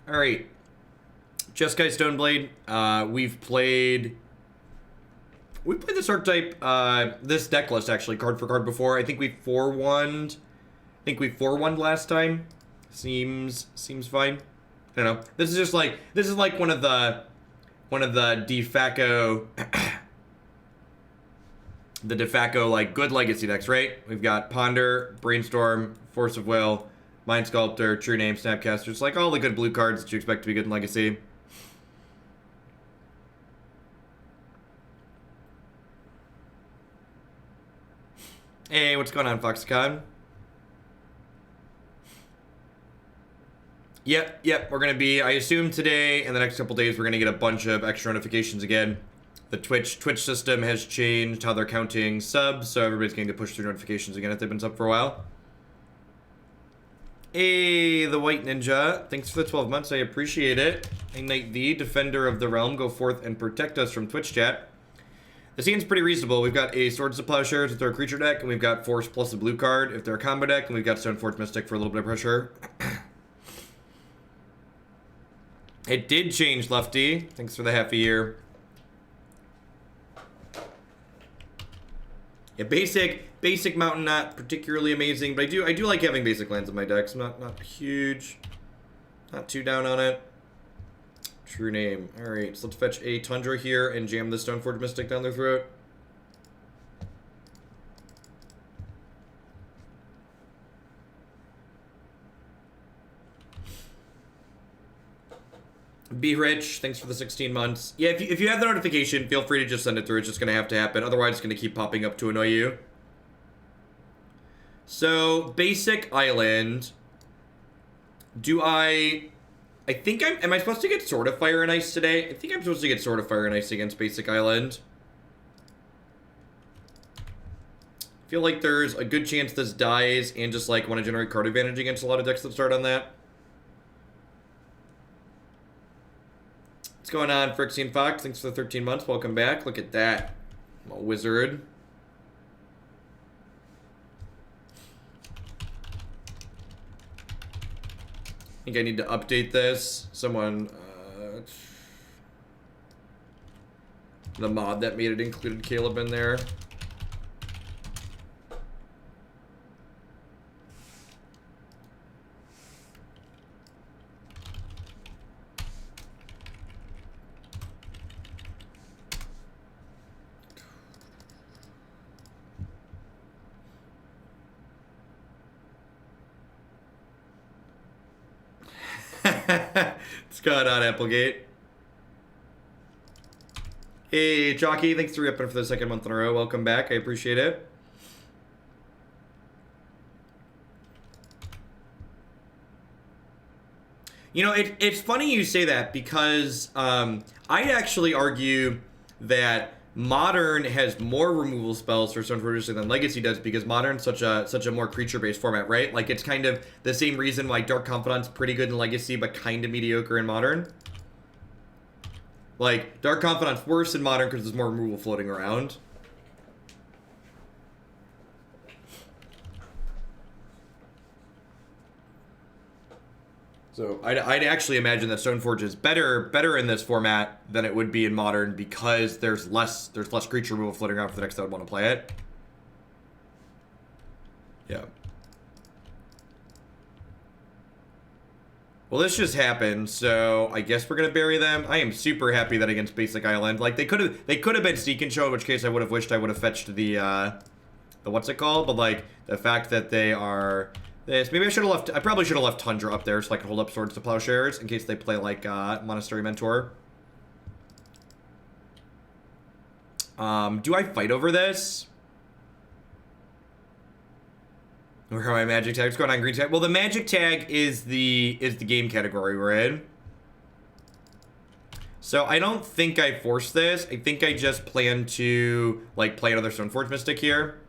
All right. Jeskai Stoneblade. We've played this archetype, this deck list actually, card for card before. I think we 4-1'd. I think we 4-1'd last time. Seems fine. I don't know. This is like one of the de facto the de facto like good legacy decks, right? We've got Ponder, Brainstorm, Force of Will, Mind Sculptor, True-Name, Snapcaster. It's like all the good blue cards that you expect to be good in legacy. Hey, what's going on, Foxconn? Yep, we're gonna be, I assume today and the next couple days, we're gonna get a bunch of extra notifications again. The Twitch system has changed how they're counting subs, so everybody's going to push through notifications again if they've been subbed for a while. Hey, the White Ninja. Thanks for the 12 months, I appreciate it. Hey, Knight the Defender of the Realm, go forth and protect us from Twitch chat. The scene's pretty reasonable. We've got a Swords of Plowshares if they're a creature deck, and we've got Force plus a blue card if they're a combo deck, and we've got Stoneforge Mystic for a little bit of pressure. It did change, Lefty. Thanks for the half a year. Yeah, basic mountain, not particularly amazing, but I do like having basic lands in my decks. I'm not huge, not too down on it. True name. All right, so let's fetch a Tundra here and jam the Stoneforge Mystic down their throat. Be Rich, thanks for the 16 months. Yeah, if you have the notification, feel free to just send it through. It's just going to have to happen. Otherwise, it's going to keep popping up to annoy you. So, basic island. I think am I supposed to get Sword of Fire and Ice today? I think I'm supposed to get Sword of Fire and Ice against basic island. I feel like there's a good chance this dies and just like want to generate card advantage against a lot of decks that start on that. What's going on, Frixian Fox? Thanks for the 13 months. Welcome back. Look at that. I'm a wizard. I think I need to update this. Someone, the mod that made it included Caleb in there. What's going on, Applegate? Hey, Jockey, thanks for re-upping for the second month in a row. Welcome back. I appreciate it. You know, it's funny you say that because I'd actually argue that Modern has more removal spells for Stoneforge than Legacy does because Modern's such a more creature-based format, right? Like, it's kind of the same reason why Dark Confidant's pretty good in Legacy, but kind of mediocre in Modern. Like, Dark Confidant's worse in Modern because there's more removal floating around. So I'd actually imagine that Stoneforge is better in this format than it would be in Modern because there's less creature removal floating around for the decks that would want to play it. Yeah. Well, this just happened, so I guess we're gonna bury them. I am super happy that against Basic Island, like they could have been Seek and Show, in which case I would have wished I would have fetched the what's it called? But like the fact that they are. This. Maybe I probably should have left Tundra up there so I could hold up Swords to Plowshares in case they play like Monastery Mentor. Do I fight over this? Where are my magic tags? What's going on, green tag? Well, the magic tag is the game category we're in. So I don't think I force this. I think I just plan to like play another Stoneforge Mystic here.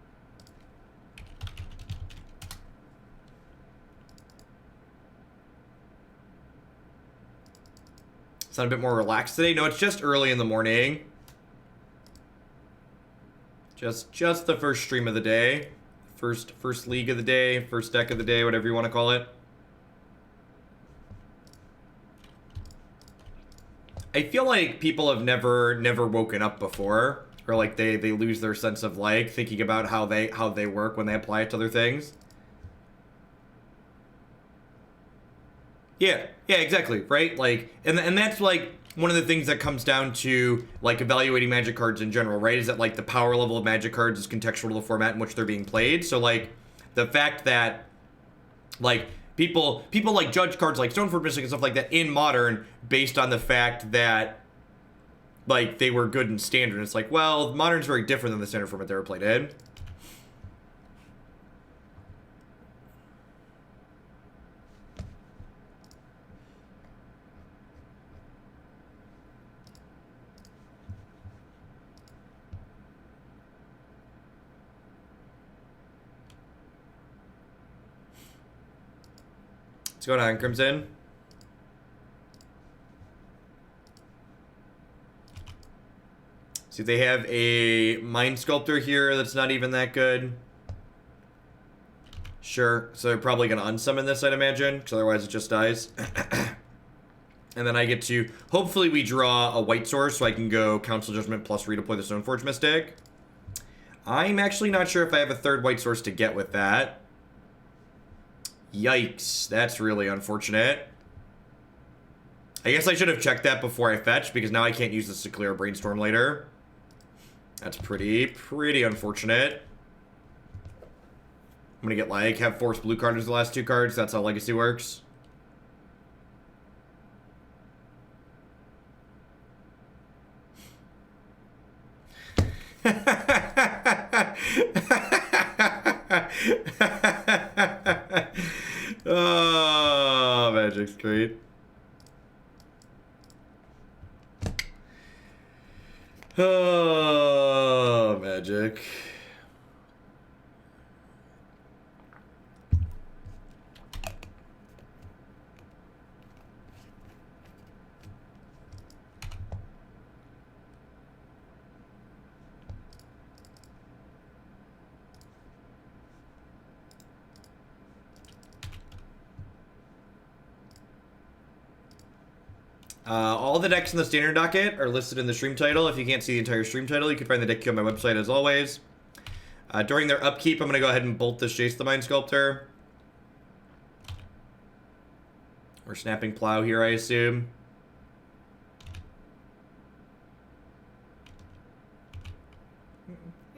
Sound a bit more relaxed today? No, it's just early in the morning. Just the first stream of the day. First league of the day, first deck of the day, whatever you want to call it. I feel like people have never woken up before, or like they lose their sense of like thinking about how they work when they apply it to other things. Yeah, exactly, right? Like, and that's like one of the things that comes down to like evaluating Magic cards in general, right? Is that like the power level of Magic cards is contextual to the format in which they're being played. So like the fact that like people like judge cards like Stoneforge Mystic and stuff like that in Modern based on the fact that like they were good in Standard. It's like, well, Modern's very different than the Standard format they were played in. What's going on, Crimson? See, they have a Mind Sculptor here that's not even that good. Sure, so they're probably going to unsummon this, I'd imagine, because otherwise it just dies. And then I get to, hopefully we draw a white source so I can go Council Judgment plus redeploy the Stoneforge Mystic. I'm actually not sure if I have a third white source to get with that. Yikes, that's really unfortunate. I guess I should have checked that before I fetched, because now I can't use this to clear a Brainstorm later. That's pretty unfortunate. I'm gonna get like, have Force Blue card as the last two cards. That's how Legacy works. Oh, Magic's great. Oh, Magic. All the decks in the standard docket are listed in the stream title. If you can't see the entire stream title, you can find the deck queue on my website as always. During their upkeep, I'm going to go ahead and bolt this Jace the Mind Sculptor. We're snapping Plow here, I assume.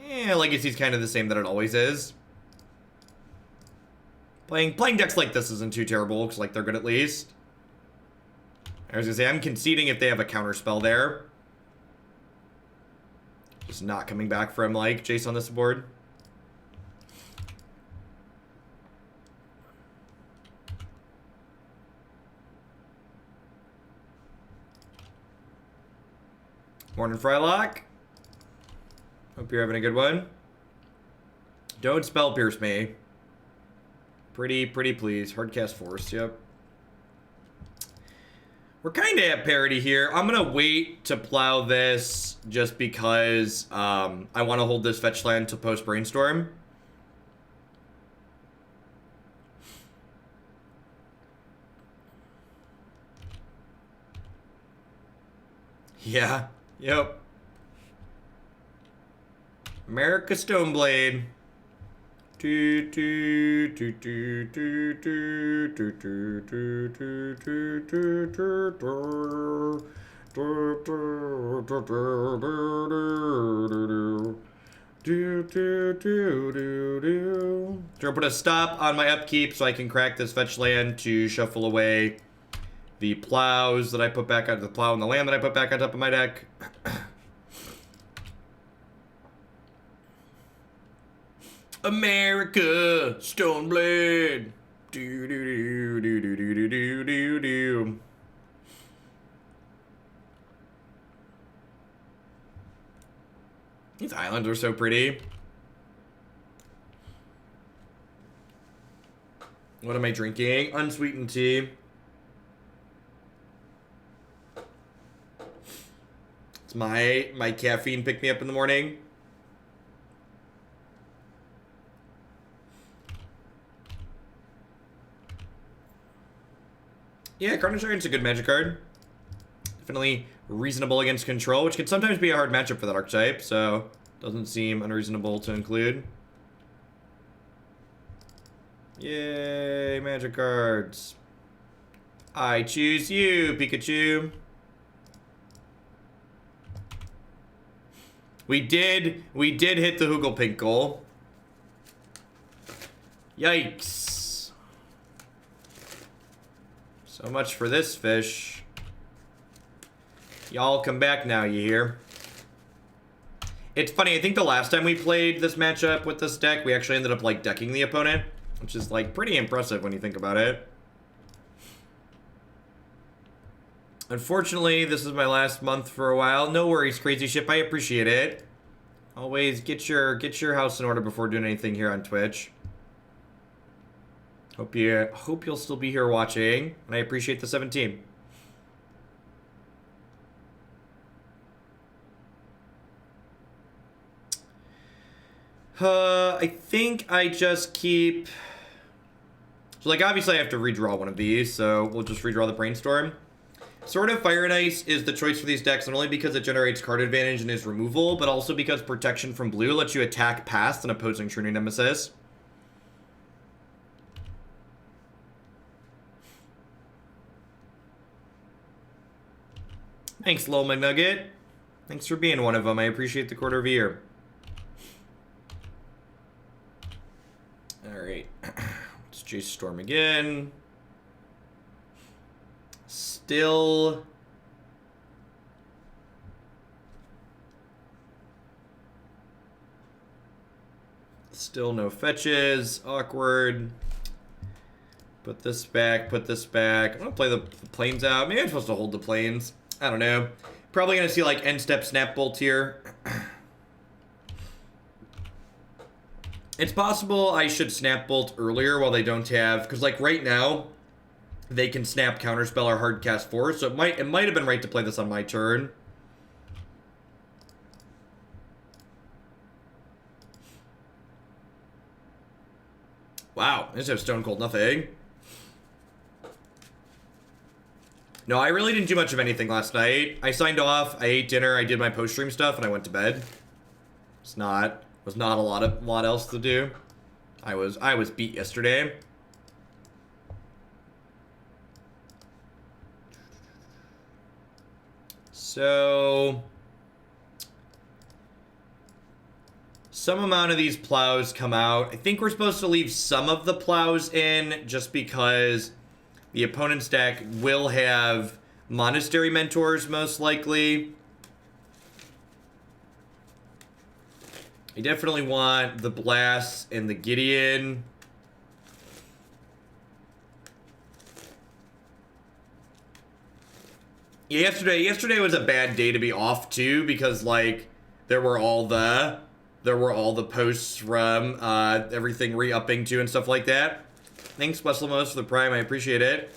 Legacy's kind of the same that it always is. Playing decks like this isn't too terrible, because like they're good at least. I was gonna say, I'm conceding if they have a counterspell there. Just not coming back from, like, Jace on this board. Morning, Frylock. Hope you're having a good one. Don't spell pierce me. Pretty please. Hardcast Force, yep. We're kind of at parity here. I'm going to wait to plow this just because I want to hold this fetch land to post Brainstorm. Yeah, yep. America Stoneblade. Gonna put a stop on my upkeep so I can crack this fetch land to shuffle away the plows that I put back onto the plow and the land that I put back on top of my deck. America, Stoneblade. Do do do do do do do do do. These islands are so pretty. What am I drinking? Unsweetened tea. It's my caffeine pick me up in the morning. Yeah, Carnage Iron's a good Magic card. Definitely reasonable against control, which can sometimes be a hard matchup for that archetype, so doesn't seem unreasonable to include. Yay, magic cards. I choose you, Pikachu. We did hit the Hoogle goal. Yikes. So much for this fish. Y'all come back now, you hear? It's funny, I think the last time we played this matchup with this deck, we actually ended up, like, decking the opponent, which is, like, pretty impressive when you think about it. Unfortunately, this is my last month for a while. No worries, Crazy Ship, I appreciate it. Always get your house in order before doing anything here on Twitch. Hope you'll still be here watching, and I appreciate the 17. I think I just keep... So, like, obviously I have to redraw one of these, so we'll just redraw the Brainstorm. Sword of Fire and Ice is the choice for these decks, not only because it generates card advantage and is removal, but also because protection from blue lets you attack past an opposing True-Name Nemesis. Thanks, Lil McNugget. Thanks for being one of them. I appreciate the quarter of a year. Alright. Let's Jace Storm again. Still no fetches. Awkward. Put this back, put this back. I'm gonna play the planes out. Maybe I'm supposed to hold the planes. I don't know. Probably gonna see like end step Snap Bolt here. It's possible I should Snap Bolt earlier while they don't have, because like right now they can snap Counterspell or hard cast Force, so it might have been right to play this on my turn. Wow, I just have Stone Cold Nothing. No, I really didn't do much of anything last night. I signed off, I ate dinner, I did my post-stream stuff, and I went to bed. Was not a lot else to do. I was beat yesterday. So some amount of these plows come out. I think we're supposed to leave some of the plows in just because the opponent's deck will have Monastery Mentors most likely. I definitely want the Blast and the Gideon. Yeah, yesterday was a bad day to be off too, because like there were all the posts from everything re-upping too and stuff like that. Thanks, Wesselmos, for the Prime. I appreciate it.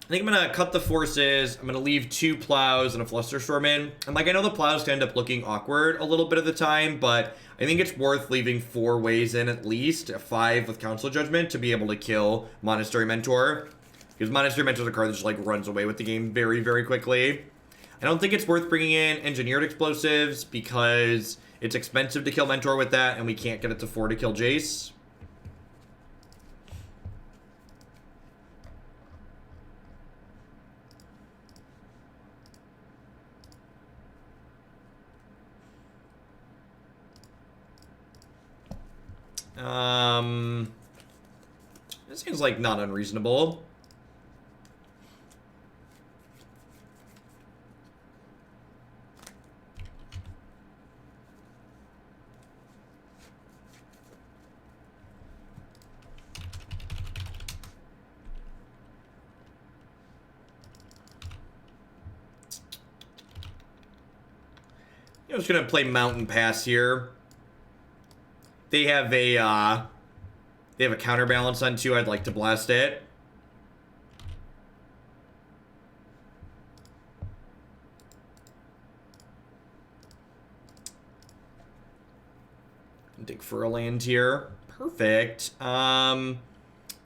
I think I'm gonna cut the forces. I'm gonna leave 2 plows and a Flusterstorm in. And like I know the plows can end up looking awkward a little bit of the time, but I think it's worth leaving 4 ways in at least, 5 with Council Judgment to be able to kill Monastery Mentor. Because Monastery Mentor is a card that just like runs away with the game very, very quickly. I don't think it's worth bringing in Engineered Explosives because it's expensive to kill Mentor with that, and we can't get it to 4 to kill Jace. This seems like not unreasonable. I'm just gonna play Mountain Pass here. They have a counterbalance on 2. I'd like to blast it. Dig for a land here. Perfect.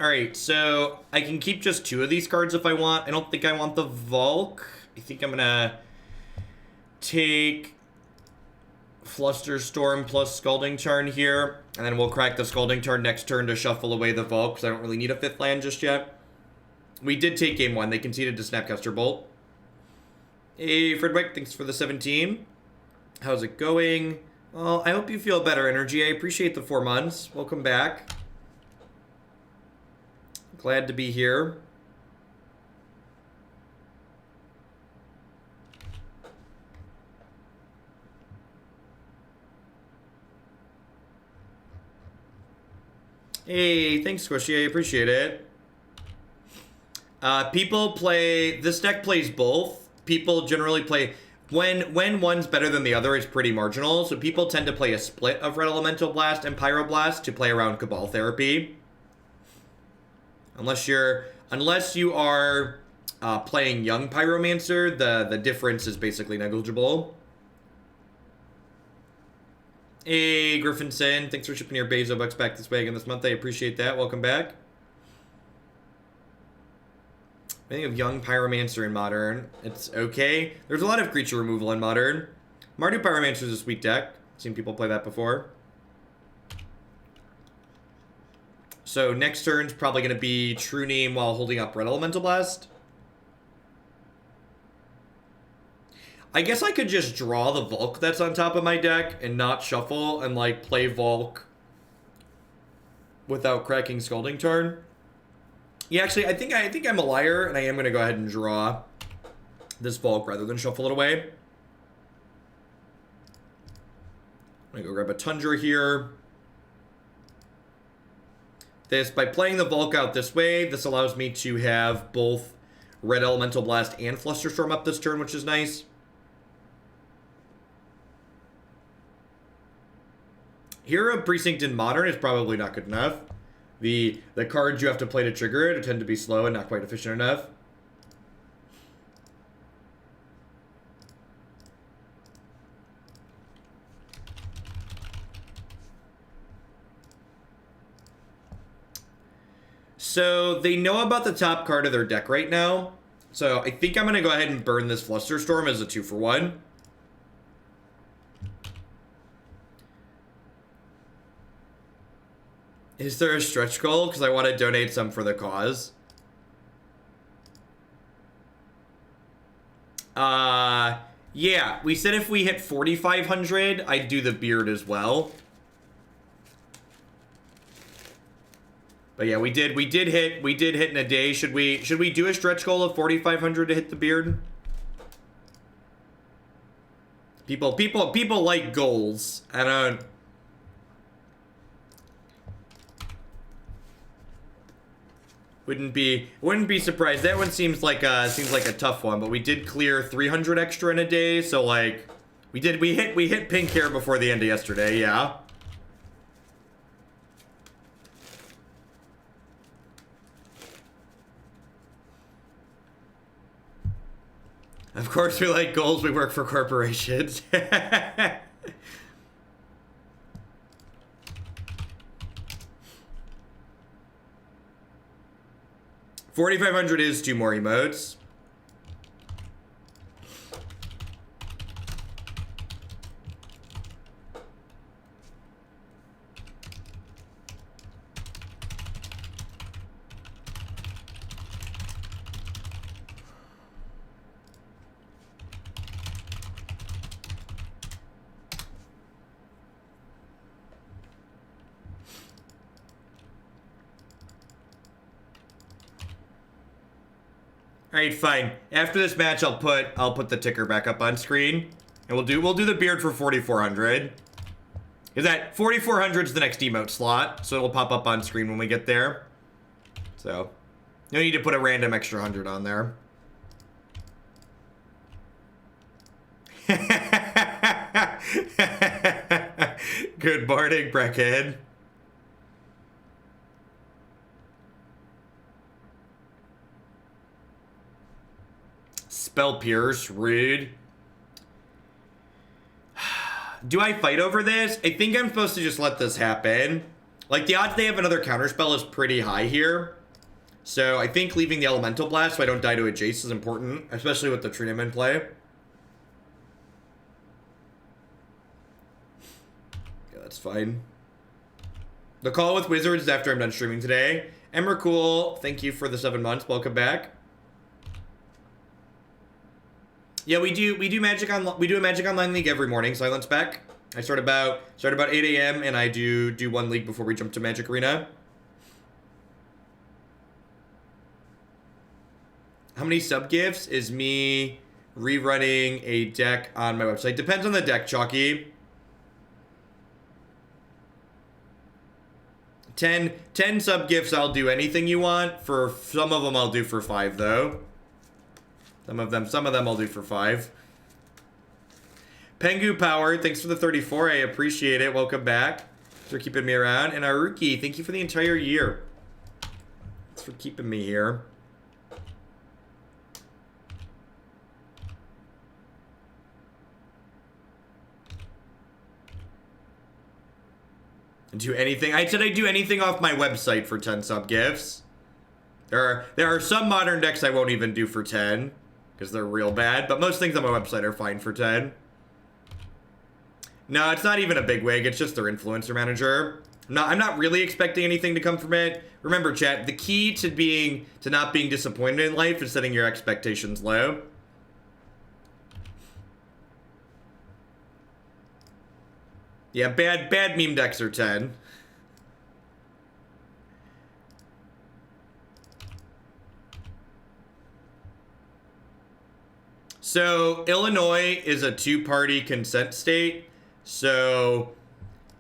Alright, so I can keep just 2 of these cards if I want. I don't think I want the Volk. I think I'm gonna take Flusterstorm plus Scalding Tarn here, and then we'll crack the Scalding Tarn next turn to shuffle away the Volk, because I don't really need a 5th land just yet. We did take game 1. They conceded to Snapcaster Bolt. Hey, Fredwick, thanks for the 17. How's it going? Well, I hope you feel better, Energy. I appreciate the 4 months. Welcome back. Glad to be here. Hey, thanks, Squishy. I appreciate it. People play... This deck plays both. People generally play... When one's better than the other, it's pretty marginal. So people tend to play a split of Red Elemental Blast and Pyroblast to play around Cabal Therapy. Unless you are playing Young Pyromancer, the difference is basically negligible. Hey, Griffinson, thanks for shipping your Bezo bucks back this way again this month. I appreciate that. Welcome back. I think of Young Pyromancer in Modern. It's okay. There's a lot of creature removal in Modern. Mardu Pyromancer is a sweet deck. Seen people play that before. So next turn's probably going to be True-Name while holding up Red Elemental Blast. I guess I could just draw the Volk that's on top of my deck and not shuffle and like play Volk without cracking Scalding Tarn. Yeah, actually, I think I'm a liar, and I am going to go ahead and draw this Volk rather than shuffle it away. I'm going to go grab a Tundra here. By playing the Volk out this way, this allows me to have both Red Elemental Blast and Flusterstorm up this turn, which is nice. Hero Precinct in Modern is probably not good enough. The cards you have to play to trigger it tend to be slow and not quite efficient enough. So they know about the top card of their deck right now. So I think I'm going to go ahead and burn this Flusterstorm as a 2-for-1. Is there a stretch goal? Because I want to donate some for the cause. Yeah. We said if we hit 4,500, I'd do the beard as well. But yeah, we did hit in a day. Should we do a stretch goal of 4,500 to hit the beard? People like goals. I don't... Wouldn't be surprised. That one seems like a tough one, but we did clear 300 extra in a day, so like we hit pink hair before the end of yesterday, yeah. Of course we like goals, we work for corporations. 4,500 is 2 more emotes. Alright, fine. After this match, I'll put the ticker back up on screen, and we'll do the beard for 4,400. Is that 4,400 is the next emote slot, so it'll pop up on screen when we get there. So, no need to put a random extra 100 on there. Good morning, Brecken. Spell Pierce, rude. Do I fight over this? I think I'm supposed to just let this happen. Like, the odds they have another Counterspell is pretty high here. So, I think leaving the Elemental Blast so I don't die to a Jace is important, especially with the True-Name in play. Yeah, that's fine. The call with Wizards is after I'm done streaming today. Emrakul, thank you for the 7 months. Welcome back. Yeah, we do a Magic Online League every morning. Silence back. I start about 8 a.m. and I do one league before we jump to Magic Arena. How many sub gifts is me rerunning a deck on my website? Depends on the deck, Chalky. 10 sub gifts, I'll do anything you want. For some of them, I'll do for 5 though. Some of them I'll do for 5. Pengu Power, thanks for the 34. I appreciate it. Welcome back. Thanks for keeping me around. And Aruki, thank you for the entire year. Thanks for keeping me here. Do anything. I said I'd do anything off my website for 10 sub gifts. There are some modern decks I won't even do for 10 because they're real bad, but most things on my website are fine for 10. No, it's not even a big wig. It's just their influencer manager. No, I'm not really expecting anything to come from it. Remember, chat, the key to not being disappointed in life is setting your expectations low. Yeah, bad meme decks are 10. So, Illinois is a 2-party consent state. So,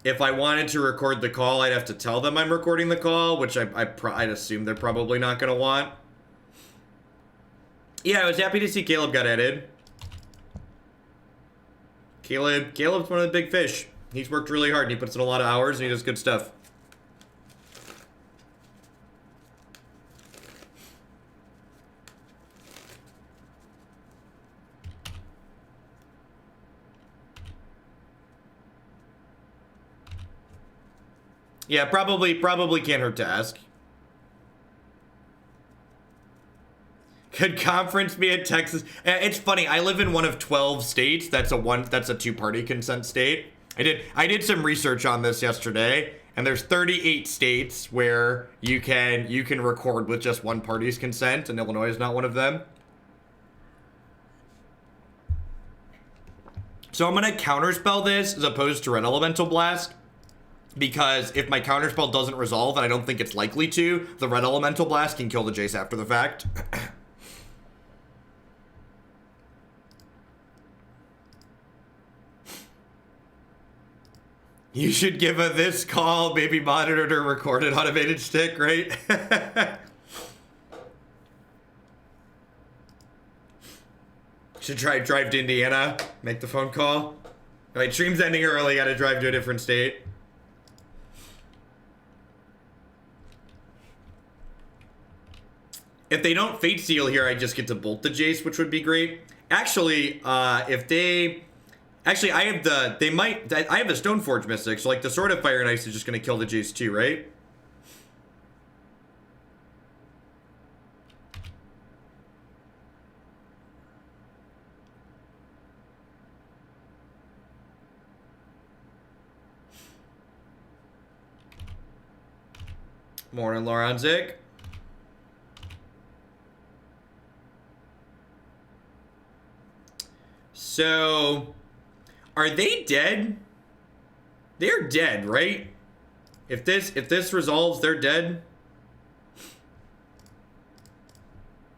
if I wanted to record the call, I'd have to tell them I'm recording the call, which I'd assume they're probably not going to want. Yeah, I was happy to see Caleb got added. Caleb's one of the big fish. He's worked really hard and he puts in a lot of hours and he does good stuff. Yeah, probably can't hurt to ask. Could conference be at Texas? It's funny, I live in one of 12 states. That's a 2-party consent state. I did some research on this yesterday, and there's 38 states where you can record with just one party's consent, and Illinois is not one of them. So I'm gonna counterspell this as opposed to Red Elemental Blast, because if my counterspell doesn't resolve, and I don't think it's likely to, the Red Elemental Blast can kill the Jace after the fact. You should give a this call, baby monitor to recorded automated stick, right? Should drive to Indiana, make the phone call. Alright, stream's ending early, gotta drive to a different state. If they don't Fate Seal here, I just get to bolt the Jace, which would be great. Actually, if they... Actually, I have the Stoneforge Mystic, so like the Sword of Fire and Ice is just gonna kill the Jace too, right? Morning, Loranzik. So... Are they dead? They're dead, right? If this resolves, they're dead.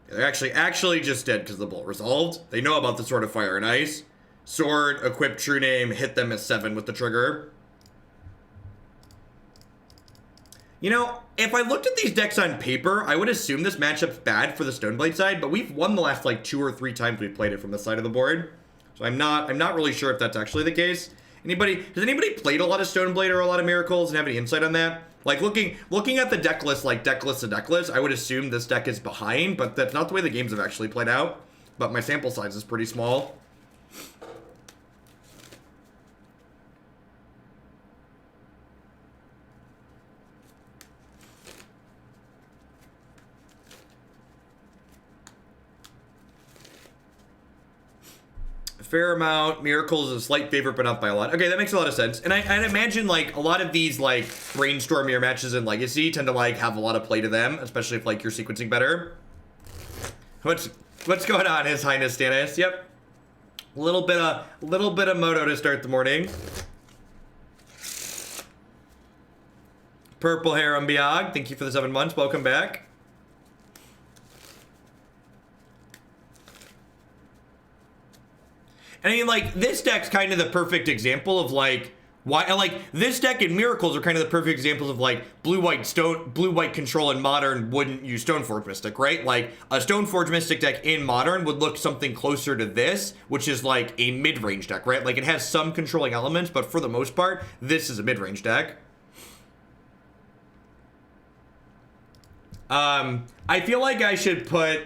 They're actually just dead because the bolt resolved. They know about the Sword of Fire and Ice. Sword, equip True Name, hit them at 7 with the trigger. You know, if I looked at these decks on paper, I would assume this matchup's bad for the Stoneblade side, but we've won the last like 2 or 3 times we've played it from the side of the board. So I'm not really sure if that's actually the case. Has anybody played a lot of Stoneblade or a lot of Miracles and have any insight on that? Like looking at the deck list, like deck list to deck list, I would assume this deck is behind, but that's not the way the games have actually played out. But my sample size is pretty small. fair amount. Miracles is a slight favorite, but not by a lot. Okay, that makes a lot of sense. And I'd imagine, like, a lot of these, like, Brainstorm mirror matches in Legacy tend to, like, have a lot of play to them, especially if, like, you're sequencing better. What's going on, His Highness Stannis? Yep. A little bit of moto to start the morning. Purple Hair Umbiag, thank you for the 7 months. Welcome back. And I mean, like, this deck's kind of the perfect example of, like, why, like, this deck and Miracles are kind of the perfect examples of, like, blue-white control in Modern wouldn't use Stoneforge Mystic, right? Like, a Stoneforge Mystic deck in Modern would look something closer to this, which is, like, a mid-range deck, right? Like, it has some controlling elements, but for the most part, this is a mid-range deck. I feel like I should put...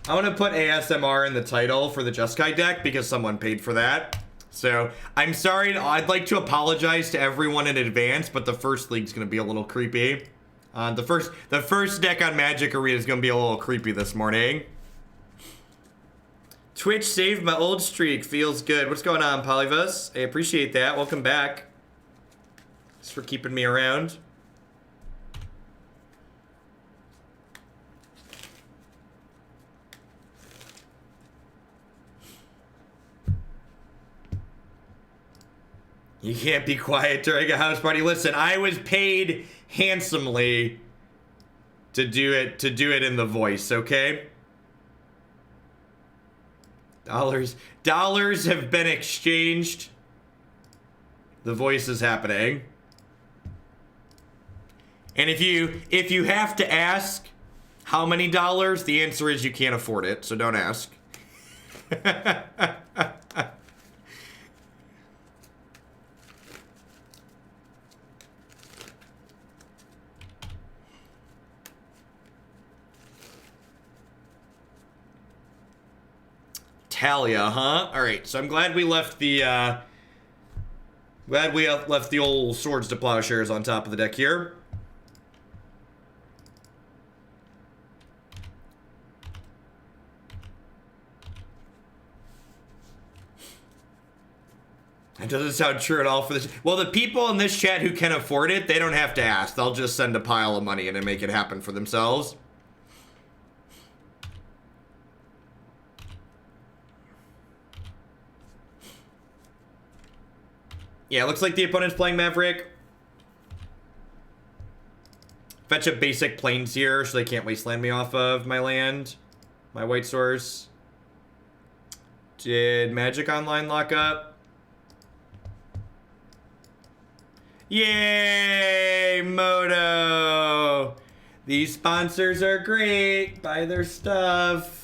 I want to put ASMR in the title for the Jeskai deck because someone paid for that. So, I'm sorry, I'd like to apologize to everyone in advance, but the first league's going to be a little creepy. The first deck on Magic Arena is going to be a little creepy this morning. Twitch saved my old streak. Feels good. What's going on, Polyvus? I appreciate that. Welcome back. Thanks for keeping me around. You can't be quiet during a house party. Listen, I was paid handsomely to do it in the voice, okay? Dollars have been exchanged. The voice is happening. And if you have to ask how many dollars, the answer is you can't afford it, so don't ask. Talia, huh? All right, so I'm glad we left the old Swords to Plowshares on top of the deck here. That doesn't sound true at all for this. Well, the people in this chat who can afford it, they don't have to ask. They'll just send a pile of money in and make it happen for themselves. Yeah, looks like the opponent's playing Maverick. Fetch a basic Plains here so they can't wasteland me off of my land. My white source. Did Magic Online lock up? Yay, Moto! These sponsors are great. Buy their stuff.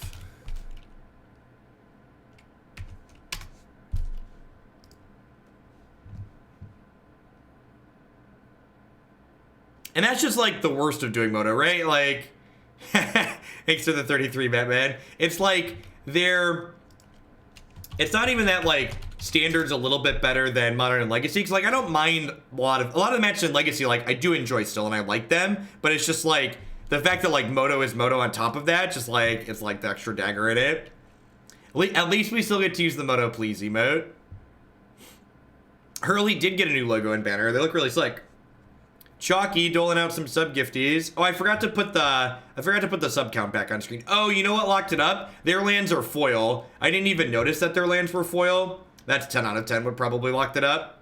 And that's just, like, the worst of doing Moto, right? Like, thanks for the 33, Batman. It's like, it's not even that, like, Standard's a little bit better than Modern and Legacy. Because, like, I don't mind a lot of the matches in Legacy, like, I do enjoy still, and I like them. But it's just, like, the fact that, like, Moto is Moto on top of that, just, like, it's, like, the extra dagger in it. At least we still get to use the Moto Please emote. Hurley did get a new logo and banner. They look really slick. Chalky doling out some sub gifties. Oh, I forgot to put the sub count back on screen. Oh, you know what locked it up? Their lands are foil. I didn't even notice that their lands were foil. That's 10 out of 10 would probably locked it up.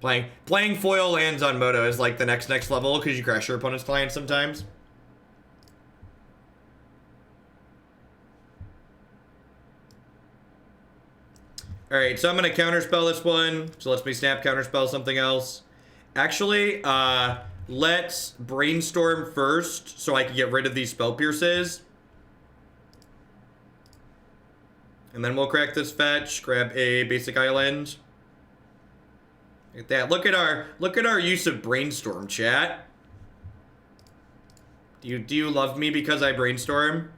Playing foil lands on Moto is like the next level because you crash your opponent's clients sometimes. Alright, so I'm going to counterspell this one. So let's me snap counterspell something else. Actually, let's brainstorm first so I can get rid of these spell pierces. And then we'll crack this fetch, grab a basic island. Look at that. Look at our use of brainstorm, chat. Do you love me because I brainstorm?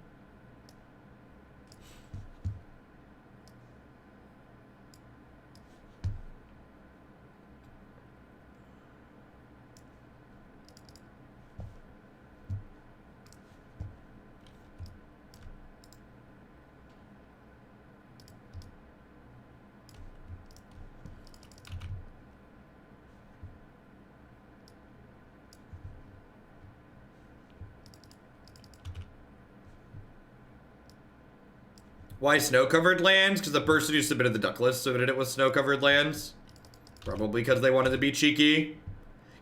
Why snow-covered lands? Because the person who submitted the duck list submitted it with snow-covered lands. Probably because they wanted to be cheeky.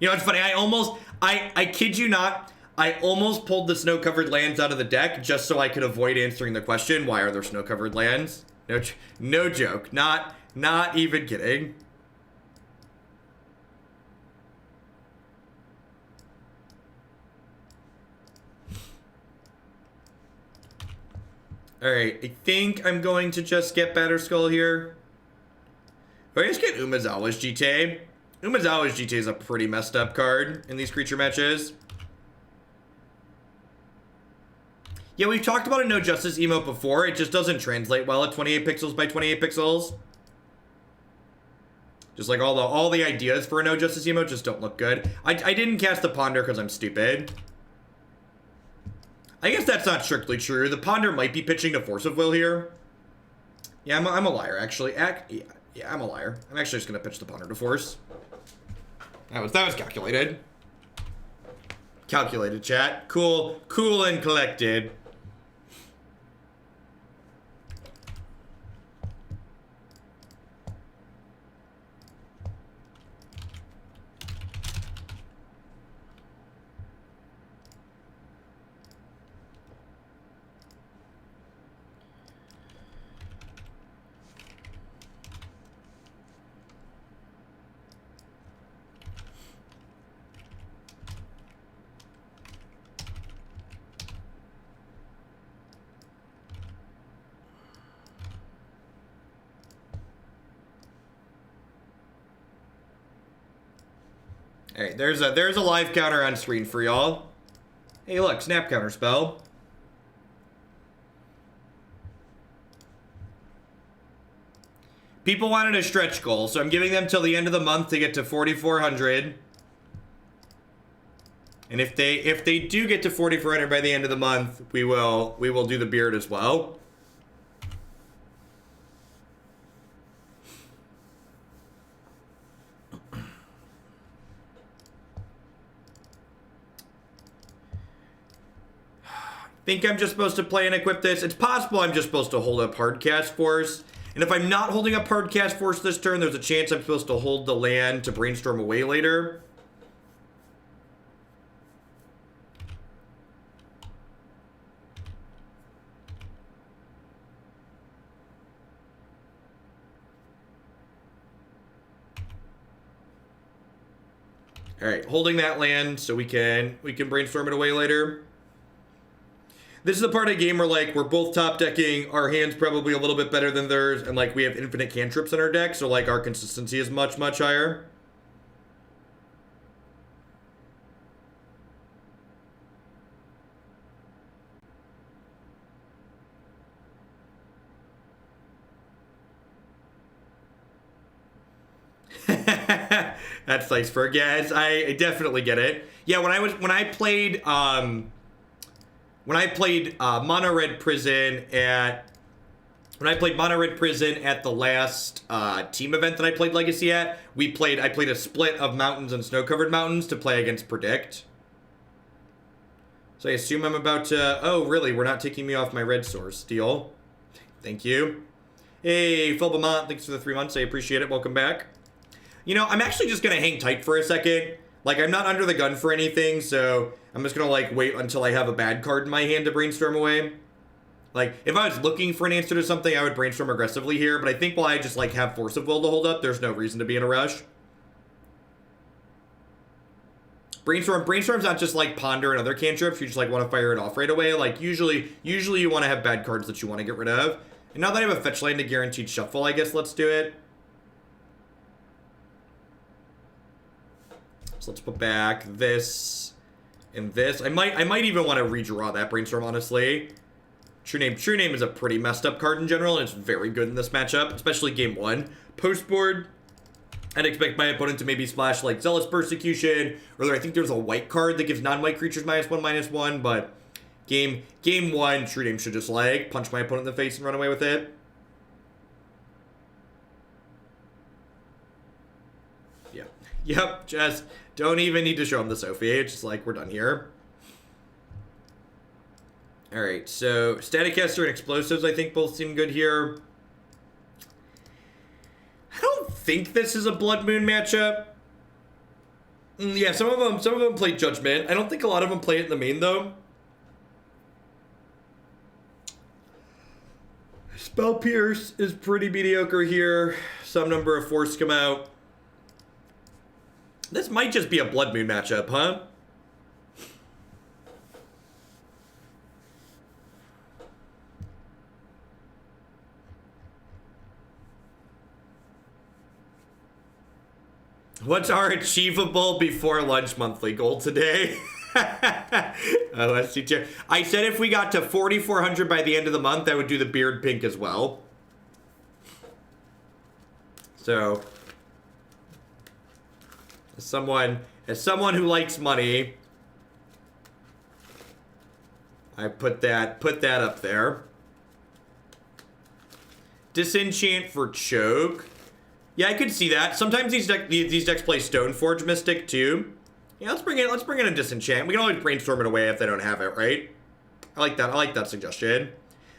You know, it's funny, I kid you not, I almost pulled the snow-covered lands out of the deck just so I could avoid answering the question, why are there snow-covered lands? No joke, not even kidding. Alright, I think I'm going to just get Batterskull here. If I just get Umezawa's Jitte. Umezawa's Jitte is a pretty messed up card in these creature matches. Yeah, we've talked about a No Justice emote before. It just doesn't translate well at 28 pixels by 28 pixels. Just like all the ideas for a No Justice emote just don't look good. I didn't cast the Ponder because I'm stupid. I guess that's not strictly true. The Ponder might be pitching to Force of Will here. Yeah, I'm a liar, actually. Yeah, I'm a liar. I'm actually just going to pitch the Ponder to Force. That was calculated. Calculated, chat. Cool and collected. Alright, there's a live counter on screen for y'all. Hey look, snap counterspell. People wanted a stretch goal, so I'm giving them till the end of the month to get to 4,400. And if they do get to 4,400 by the end of the month, we will do the beard as well. Think I'm just supposed to play and equip this? It's possible I'm just supposed to hold up Hardcast Force. And if I'm not holding up Hardcast Force this turn, there's a chance I'm supposed to hold the land to Brainstorm away later. Alright, holding that land so we can Brainstorm it away later. This is the part of the game where, like, we're both top decking, our hand's probably a little bit better than theirs, and, like, we have infinite cantrips in our deck, so, like, our consistency is much, much higher. That's Iceberg. Yeah, I definitely get it. Yeah, when I played Mono Red Prison at the last team event that I played Legacy at, I played a split of mountains and snow-covered mountains to play against Predict. So I assume I'm about to... Oh, really? We're not taking me off my red source. Deal. Thank you. Hey, Phil Beaumont, thanks for the 3 months. I appreciate it. Welcome back. You know, I'm actually just going to hang tight for a second. Like, I'm not under the gun for anything, so I'm just going to, like, wait until I have a bad card in my hand to Brainstorm away. Like, if I was looking for an answer to something, I would Brainstorm aggressively here, but I think while I just, like, have Force of Will to hold up, there's no reason to be in a rush. Brainstorm's not just, like, Ponder and other cantrips. You just, like, want to fire it off right away. Like, usually you want to have bad cards that you want to get rid of. And now that I have a fetch land to guaranteed shuffle, I guess let's do it. So let's put back this and this. I might even want to redraw that Brainstorm, honestly. True-Name is a pretty messed up card in general, and it's very good in this matchup, especially game 1. Postboard, I'd expect my opponent to maybe splash like Zealous Persecution, or I think there's a white card that gives non-white creatures -1/-1, but game 1, True-Name should just like punch my opponent in the face and run away with it. Yeah. Yep, just don't even need to show him the Sophie. It's just like, we're done here. Alright, so Staticaster and Explosives I think both seem good here. I don't think this is a Blood Moon matchup. Yeah, some of them play Judgment. I don't think a lot of them play it in the main though. Spell Pierce is pretty mediocre here. Some number of Force come out. This might just be a Blood Moon matchup, huh? What's our achievable before lunch monthly goal today? Oh, SC tier. I said if we got to 4,400 by the end of the month, I would do the beard pink as well. So, as someone who likes money, I put that up there. Disenchant for choke. Yeah, I could see that. Sometimes these decks play Stoneforge Mystic too. Yeah, let's bring in a Disenchant. We can always brainstorm it away if they don't have it, right? I like that suggestion.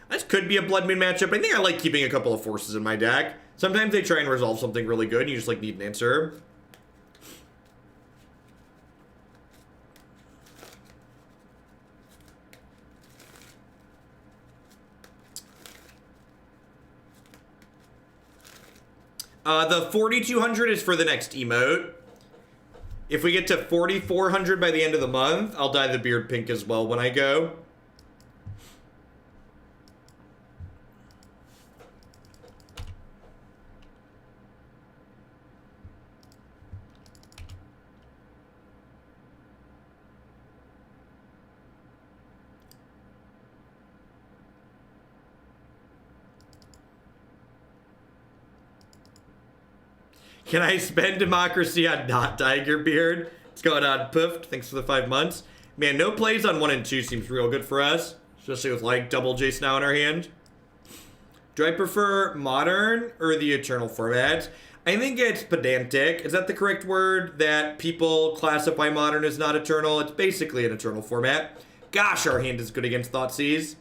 This could be a Blood Moon matchup. I think I like keeping a couple of forces in my deck. Sometimes they try and resolve something really good and you just like need an answer. The 4,200 is for the next emote. If we get to 4,400 by the end of the month, I'll dye the beard pink as well when I go. Can I spend democracy on not dyeing your beard? What's going on, Poofed? Thanks for the 5 months. Man, no plays on 1 and 2 seems real good for us. Especially with, like, double Jace now in our hand. Do I prefer Modern or the Eternal format? I think it's pedantic. Is that the correct word? That people classify Modern as not Eternal? It's basically an Eternal format. Gosh, our hand is good against Thoughtseize.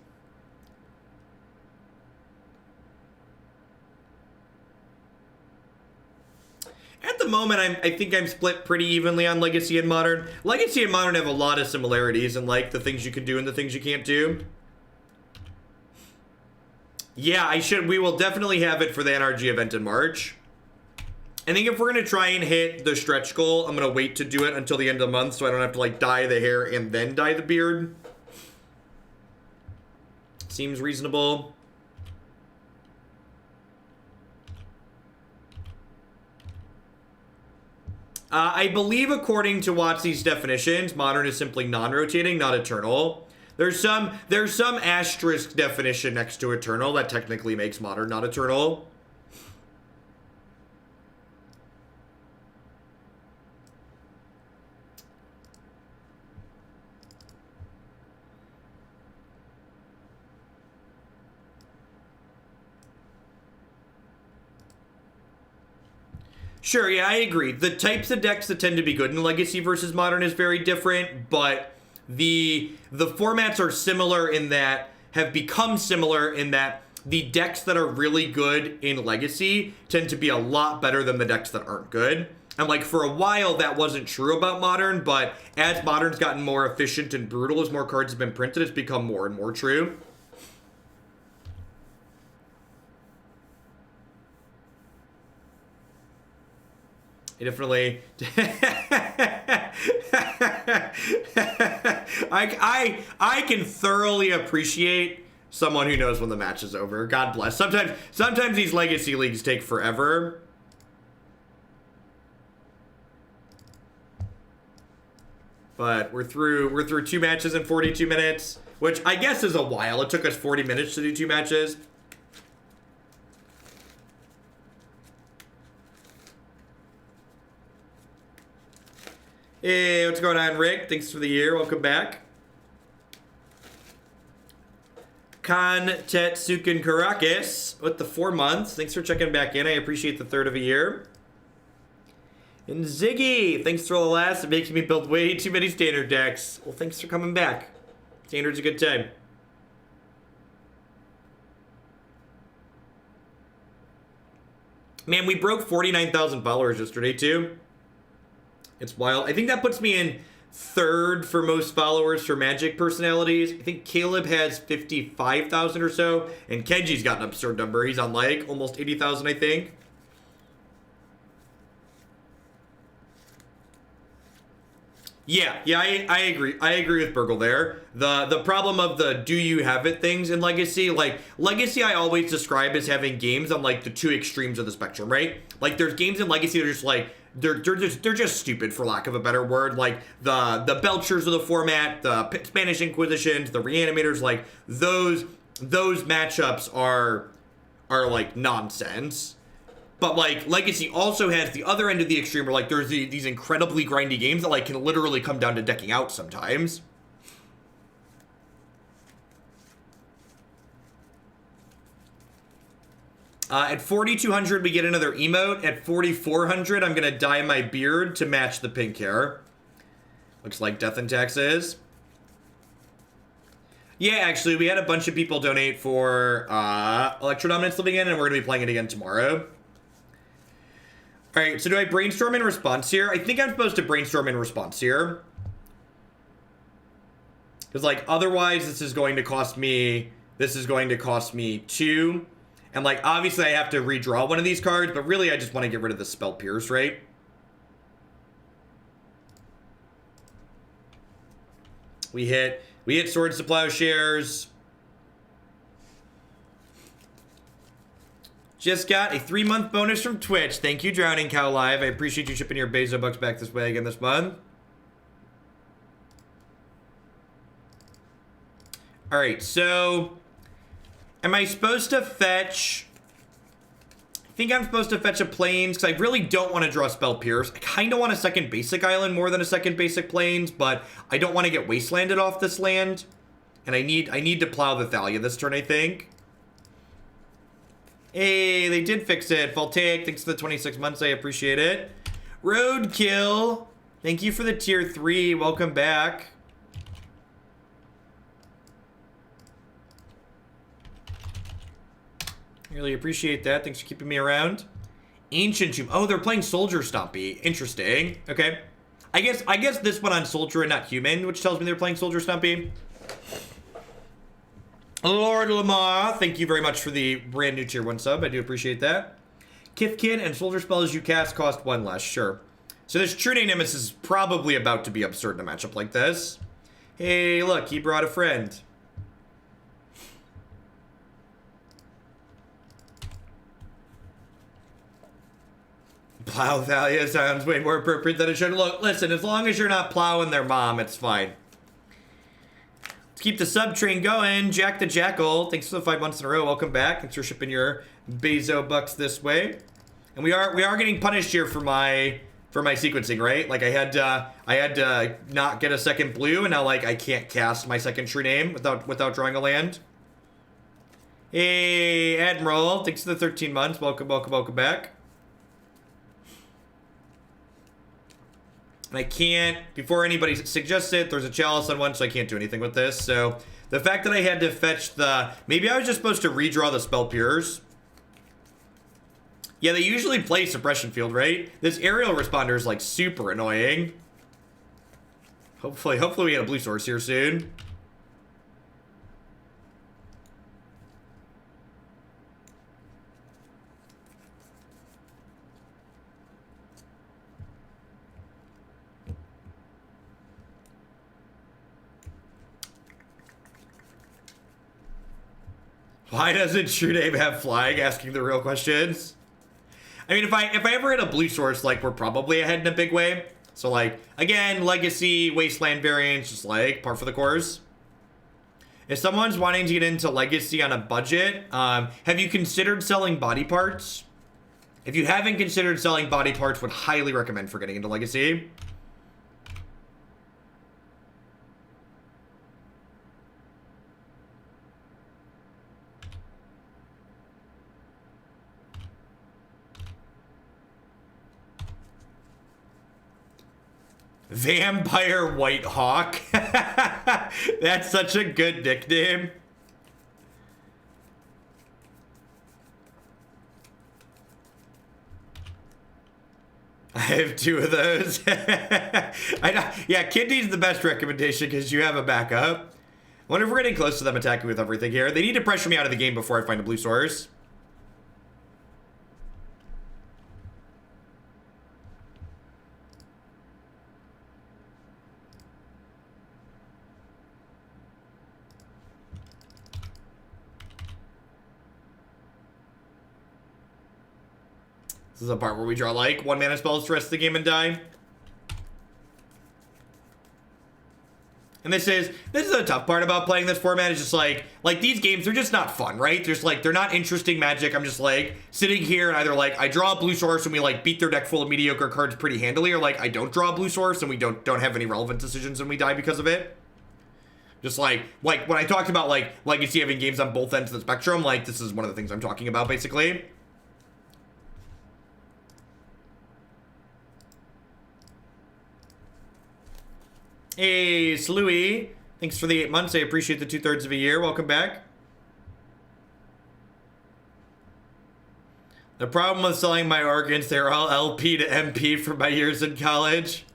At the moment, I think I'm split pretty evenly on Legacy and Modern. Legacy and Modern have a lot of similarities in, like, the things you can do and the things you can't do. Yeah, we will definitely have it for the NRG event in March. I think if we're going to try and hit the stretch goal, I'm going to wait to do it until the end of the month so I don't have to, like, dye the hair and then dye the beard. Seems reasonable. I believe according to Watsy's definitions, Modern is simply non-rotating, not Eternal. There's some asterisk definition next to Eternal that technically makes Modern not Eternal. Sure, yeah, I agree. The types of decks that tend to be good in Legacy versus Modern is very different, but the formats are similar in that, have become similar in that the decks that are really good in Legacy tend to be a lot better than the decks that aren't good. And, like, for a while that wasn't true about Modern, but as Modern's gotten more efficient and brutal, as more cards have been printed, it's become more and more true. Definitely. I can thoroughly appreciate someone who knows when the match is over. God bless. Sometimes these Legacy leagues take forever. But we're through 2 matches in 42 minutes, which I guess is a while. It took us 40 minutes to do 2 matches. Hey, what's going on, Rick? Thanks for the year. Welcome back. Tetsuken Karakas with the 4 months. Thanks for checking back in. I appreciate the 3rd of a year. And Ziggy, thanks for the last. It makes me build way too many standard decks. Well, thanks for coming back. Standard's a good time. Man, we broke 49,000 followers yesterday, too. It's wild. I think that puts me in third for most followers for Magic personalities. I think Caleb has 55,000 or so, and Kenji's got an absurd number. He's on like almost 80,000, I think. Yeah, I agree. I agree with Burgle there. The problem of the do you have it things in Legacy, like Legacy I always describe as having games on like the two extremes of the spectrum, right? Like there's games in Legacy that are just like they're just stupid, for lack of a better word. Like the Belchers of the format, the Spanish Inquisitions, the Reanimators, like those matchups are like nonsense. But, like, Legacy also has the other end of the extreme where, like, there's these incredibly grindy games that, like, can literally come down to decking out sometimes. At 4,200, we get another emote. At 4,400, I'm going to dye my beard to match the pink hair. Looks like Death and Taxes. Yeah, actually, we had a bunch of people donate for Electrodominance Living In, and we're going to be playing it again tomorrow. All right, so do I brainstorm in response here? I think I'm supposed to brainstorm in response here. Because, like, otherwise this is going to cost me 2. And, like, obviously I have to redraw one of these cards, but really I just want to get rid of the Spell Pierce, right? We hit Swords to Plowshares. Just got a 3-month bonus from Twitch. Thank you, Drowning Cow Live. I appreciate you shipping your Bezo bucks back this way again this month. All right, so am I supposed to fetch? I think I'm supposed to fetch a Plains because I really don't want to draw Spell Pierce. I kind of want a second basic island more than a second basic Plains, but I don't want to get wastelanded off this land, and I need to plow the Thalia this turn, I think. Hey, they did fix it. Voltaic, thanks for the 26 months. I appreciate it. Roadkill, thank you for the tier 3. Welcome back. Really appreciate that. Thanks for keeping me around. Ancient Tomb. Oh, they're playing Soldier Stompy. Interesting. Okay. I guess this one on Soldier and not Human, which tells me they're playing Soldier Stompy. Lord Lamar, thank you very much for the brand new tier 1 sub. I do appreciate that. Kithkin and Soldier spells you cast cost 1 less. Sure. So this True-Name Nemesis is probably about to be absurd in a matchup like this. Hey, look, he brought a friend. Plow Thalia sounds way more appropriate than it should. Look, listen, as long as you're not plowing their mom, it's fine. Keep the sub train going. Jack the Jackal, thanks for the 5 months in a row. Welcome back. Thanks for shipping your Bezo bucks this way. And we are getting punished here for my sequencing, right? Like I had to not get a second blue, and now like I can't cast my second True Name without drawing a land. Hey, Admiral, thanks for the 13 months. Welcome back. And I can't, before anybody suggests it, there's a Chalice on one, so I can't do anything with this. So the fact that I had to fetch maybe I was just supposed to redraw the Spell Pierce. Yeah, they usually play Suppression Field, right? This Aerial Responder is like super annoying. Hopefully we get a blue source here soon. Why doesn't True-Name have flying? Asking the real questions. I mean, if I ever hit a blue source, like, we're probably ahead in a big way. So, like, again, Legacy, Wasteland variants, just like, par for the course. If someone's wanting to get into Legacy on a budget, have you considered selling body parts? If you haven't considered selling body parts, would highly recommend for getting into Legacy. Vampire White Hawk. That's such a good nickname. have 2 of those. I know. Yeah, Kidney's the best recommendation because you have a backup. I wonder if we're getting close to them attacking with everything here. They need to pressure me out of the game before I find a blue source. This is the part where we draw like 1 mana spells to rest the game and die. And this is the tough part about playing this format is just like these games are just not fun, right? There's like, they're not interesting Magic. I'm just like sitting here and either like I draw a blue source and we like beat their deck full of mediocre cards pretty handily, or like I don't draw a blue source and we don't have any relevant decisions and we die because of it. Just like when I talked about like legacy having games on both ends of the spectrum, like this is one of the things I'm talking about basically. Hey, Slouie. Thanks for the 8 months. I appreciate the 2/3 of a year. Welcome back. The problem with selling my organs, they're all LP to MP from my years in college.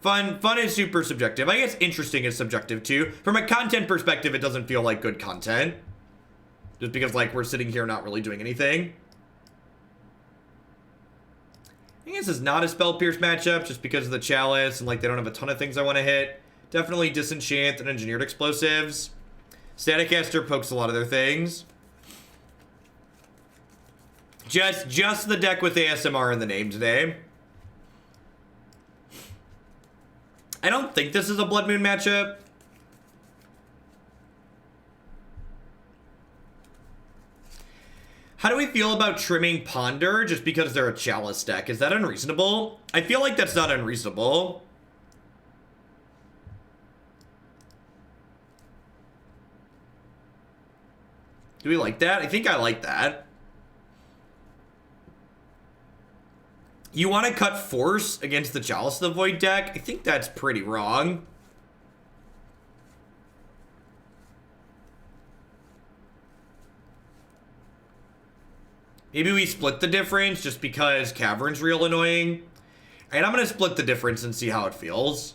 Fun is super subjective. I guess interesting is subjective too. From a content perspective, it doesn't feel like good content. Just because like we're sitting here not really doing anything. I think this is not a Spell Pierce matchup just because of the Chalice and like they don't have a ton of things I want to hit. Definitely Disenchant and Engineered Explosives. Staticaster pokes a lot of their things. Just the deck with ASMR in the name today. I don't think this is a Blood Moon matchup. How do we feel about trimming Ponder just because they're a Chalice deck? Is that unreasonable? I feel like that's not unreasonable. Do we like that? I think I like that. You want to cut Force against the Chalice of the Void deck? I think that's pretty wrong. Maybe we split the difference just because Cavern's real annoying. And I'm going to split the difference and see how it feels.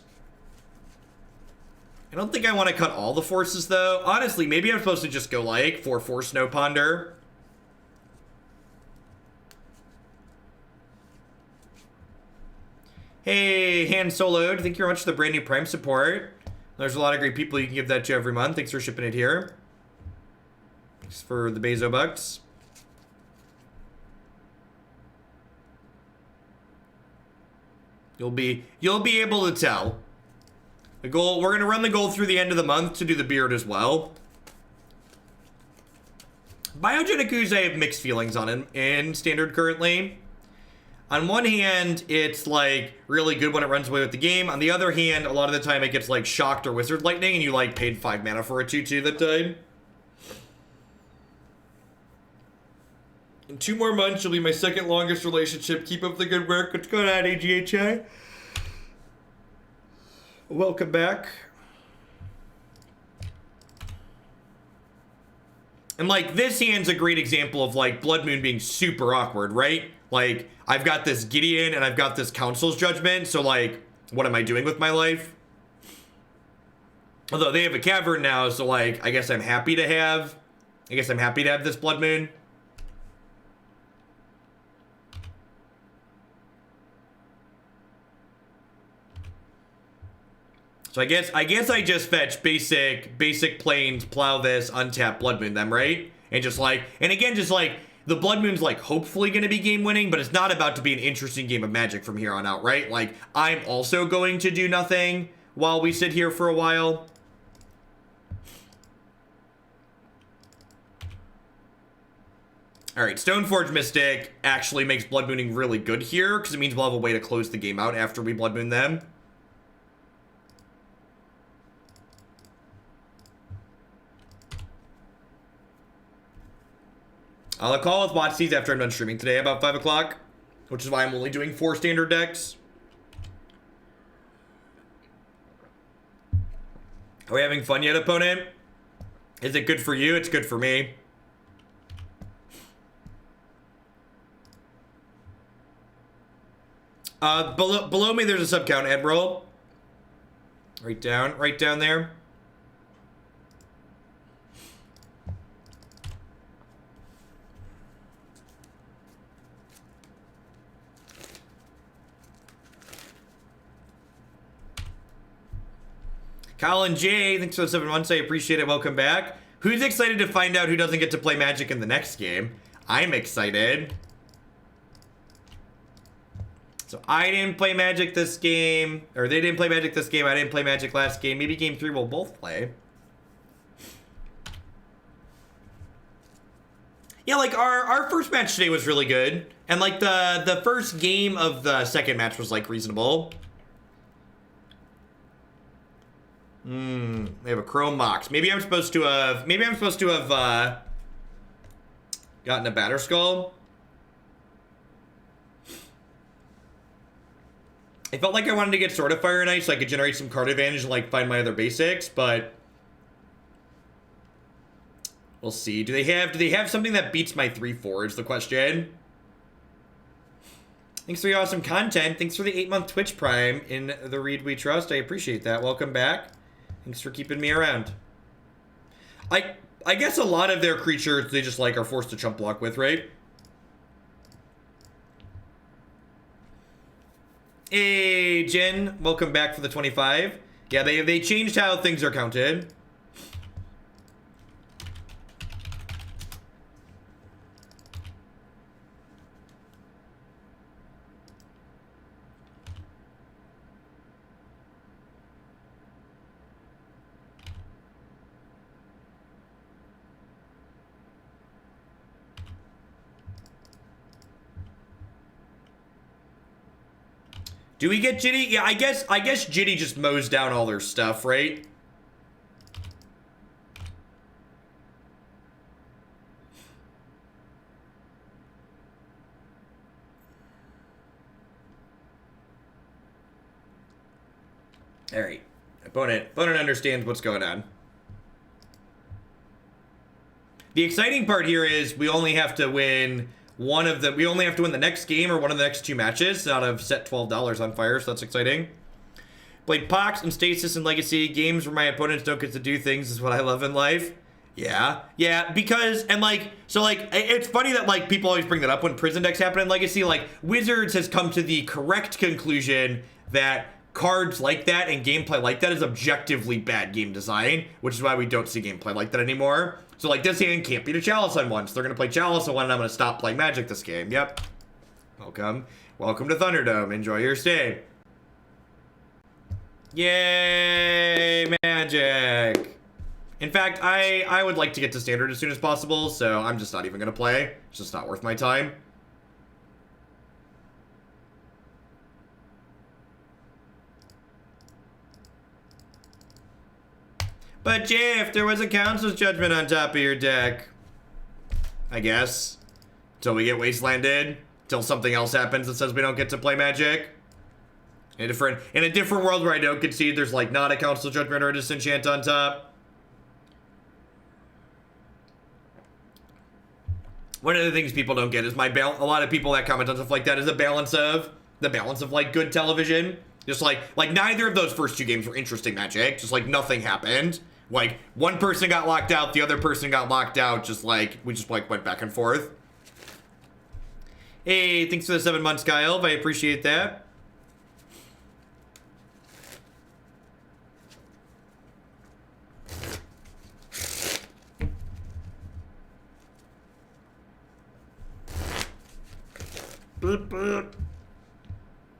I don't think I want to cut all the forces, though. Honestly, maybe I'm supposed to just go, like, 4 Force, no Ponder. Hey, Han Soloed. Thank you very much for the brand new Prime support. There's a lot of great people you can give that to every month. Thanks for shipping it here. Thanks for the Bezo bucks. You'll be able to tell. The goal, we're gonna run the goal through the end of the month to do the beard as well. Biogenic I have mixed feelings on in Standard currently. On one hand, it's like really good when it runs away with the game. On the other hand, a lot of the time it gets like shocked or wizard lightning and you like paid 5 mana for a 2/2 that died. In 2 more months, you'll be my 2nd longest relationship. Keep up the good work. What's going on, AGHI? Welcome back. And like this hand's a great example of like Blood Moon being super awkward, right? Like I've got this Gideon and I've got this Council's Judgment. So like, what am I doing with my life? Although they have a Cavern now, so like, I guess I'm happy to have this Blood Moon. So I guess I just fetch basic plains, plow this, untap Blood Moon them, right? And just like, and again, just like, the Blood Moon's like hopefully gonna be game winning, but it's not about to be an interesting game of Magic from here on out, right? Like, I'm also going to do nothing while we sit here for a while. Alright, Stoneforge Mystic actually makes Blood Mooning really good here, because it means we'll have a way to close the game out after we Blood Moon them. I'll call with WotC's after I'm done streaming today about 5 o'clock, which is why I'm only doing 4 standard decks. Are we having fun yet, opponent? Is it good for you? It's good for me. Below me, there's a sub count, Admiral. Right down there. Colin J, thanks for the 7 months. I appreciate it. Welcome back. Who's excited to find out who doesn't get to play Magic in the next game? I'm excited. So I didn't play Magic this game, or they didn't play Magic this game. I didn't play Magic last game. Maybe game 3 we'll both play. Yeah, like our first match today was really good, and like the first game of the second match was like reasonable. They have a Chrome Mox. Maybe I'm supposed to have gotten a Batterskull. I felt like I wanted to get Sword of Fire and Ice so I could generate some card advantage and like find my other basics, but we'll see. Do they have something that beats my 3/4 is the question. Thanks for your awesome content. Thanks for the 8-month Twitch Prime in the Read We Trust. I appreciate that. Welcome back. Thanks for keeping me around. I guess a lot of their creatures they just like are forced to chump block with, right? Hey, Jen, welcome back for the 25. Yeah, they changed how things are counted. Do we get Jitte? Yeah, I guess Jitte just mows down all their stuff, right? All right. Opponent understands what's going on. The exciting part here is we only have to win we only have to win the next game or one of the next 2 matches out of set $12 on fire, so that's exciting. Played Pox and Stasis and Legacy. Games where my opponents don't get to do things is what I love in life. Yeah, because, and like, so like, it's funny that like people always bring that up when prison decks happen in Legacy. Like, Wizards has come to the correct conclusion that cards like that and gameplay like that is objectively bad game design, which is why we don't see gameplay like that anymore. So like this hand can't beat a Chalice on one, so they're gonna play Chalice on one and I'm gonna stop playing Magic this game. Yep. Welcome to Thunderdome. Enjoy your stay. Yay, Magic. In fact, I would like to get to Standard as soon as possible, so I'm just not even gonna play. It's just not worth my time. But Jeff, there was a Council's Judgment on top of your deck. I guess. Until we get Wastelanded. Until something else happens that says we don't get to play Magic. In a different world where I don't concede there's like not a Council Judgment or a Disenchant on top. One of the things people don't get is a lot of people that comment on stuff like that is the balance of like good television. Just like neither of those first 2 games were interesting Magic. Just like nothing happened. Like one person got locked out, the other person got locked out. Just like we just like went back and forth. Hey, thanks for the 7 months, Kyle. I appreciate that. Boop, boop.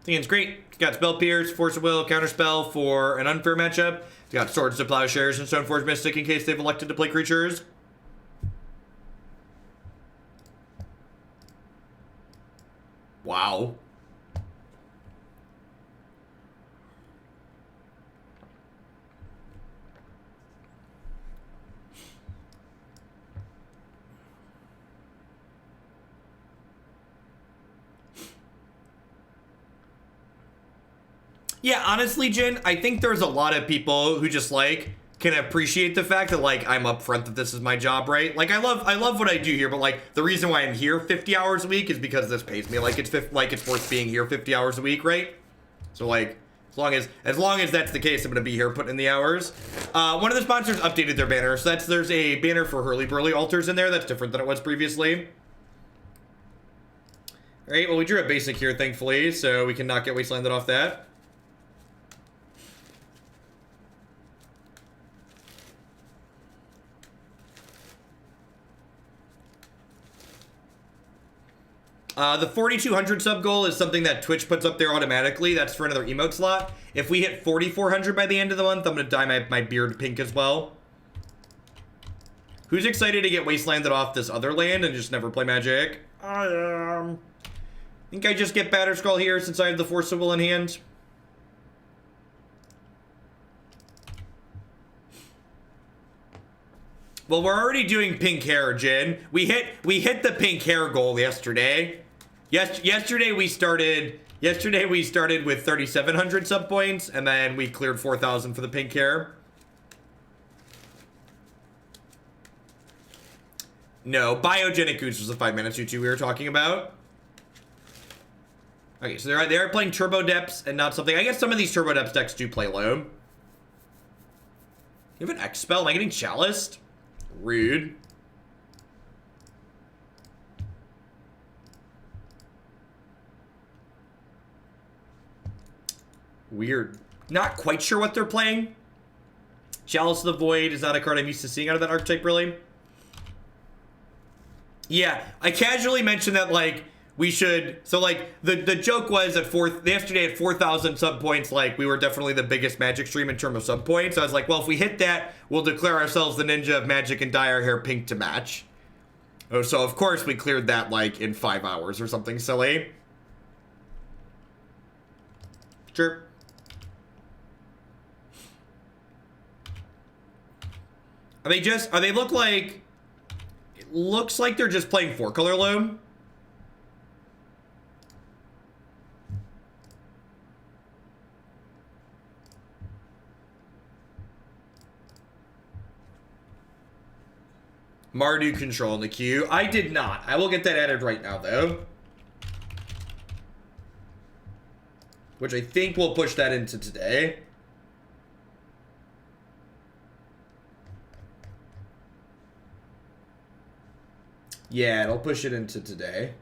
It's great. It's got Spell Pierce, Force of Will, Counterspell for an unfair matchup. It's got Swords to Plowshares and Stoneforge Mystic in case they've elected to play creatures. Wow. Yeah, honestly, Jen, I think there's a lot of people who just like can appreciate the fact that, like, I'm upfront that this is my job, right? Like, I love what I do here, but, like, the reason why I'm here 50 hours a week is because this pays me. Like, it's worth being here 50 hours a week, right? So, like, as long as that's the case, I'm gonna be here putting in the hours. One of the sponsors updated their banner, so there's a banner for Hurly Burly altars in there that's different than it was previously. All right, well, we drew a basic here, thankfully, so we can not get wastelanded off that. The 4,200 sub goal is something that Twitch puts up there automatically. That's for another emote slot. If we hit 4,400 by the end of the month, I'm going to dye my beard pink as well. Who's excited to get wastelanded off this other land and just never play Magic? I am. Think I just get Batterskull here since I have the Force of Will in hand. Well, we're already doing pink hair, Jin. We hit the pink hair goal yesterday. Yesterday we started with 3,700 sub points, and then we cleared 4,000 for the pink hair. No, Biogenic Goose was the 5 minutes you were talking about. Okay, so they are playing Turbo Depths and not something. I guess some of these Turbo Depths decks do play low. You have an X spell? Am I getting chaliced? Rude. Weird. Not quite sure what they're playing. Chalice of the Void is not a card I'm used to seeing out of that archetype, really. Yeah, I casually mentioned that, like, we should... So, like, the joke was at yesterday at 4,000 sub points, like, we were definitely the biggest Magic stream in terms of sub points. So I was like, well, if we hit that, we'll declare ourselves the ninja of Magic and dye our hair pink to match. Oh, so, of course, we cleared that, like, in 5 hours or something silly. Sure. They look like... It looks like they're just playing 4-color loam. Mardu control in the queue. I did not. I will get that added right now, though. Which I think will push that into today. Yeah, it'll push it into today.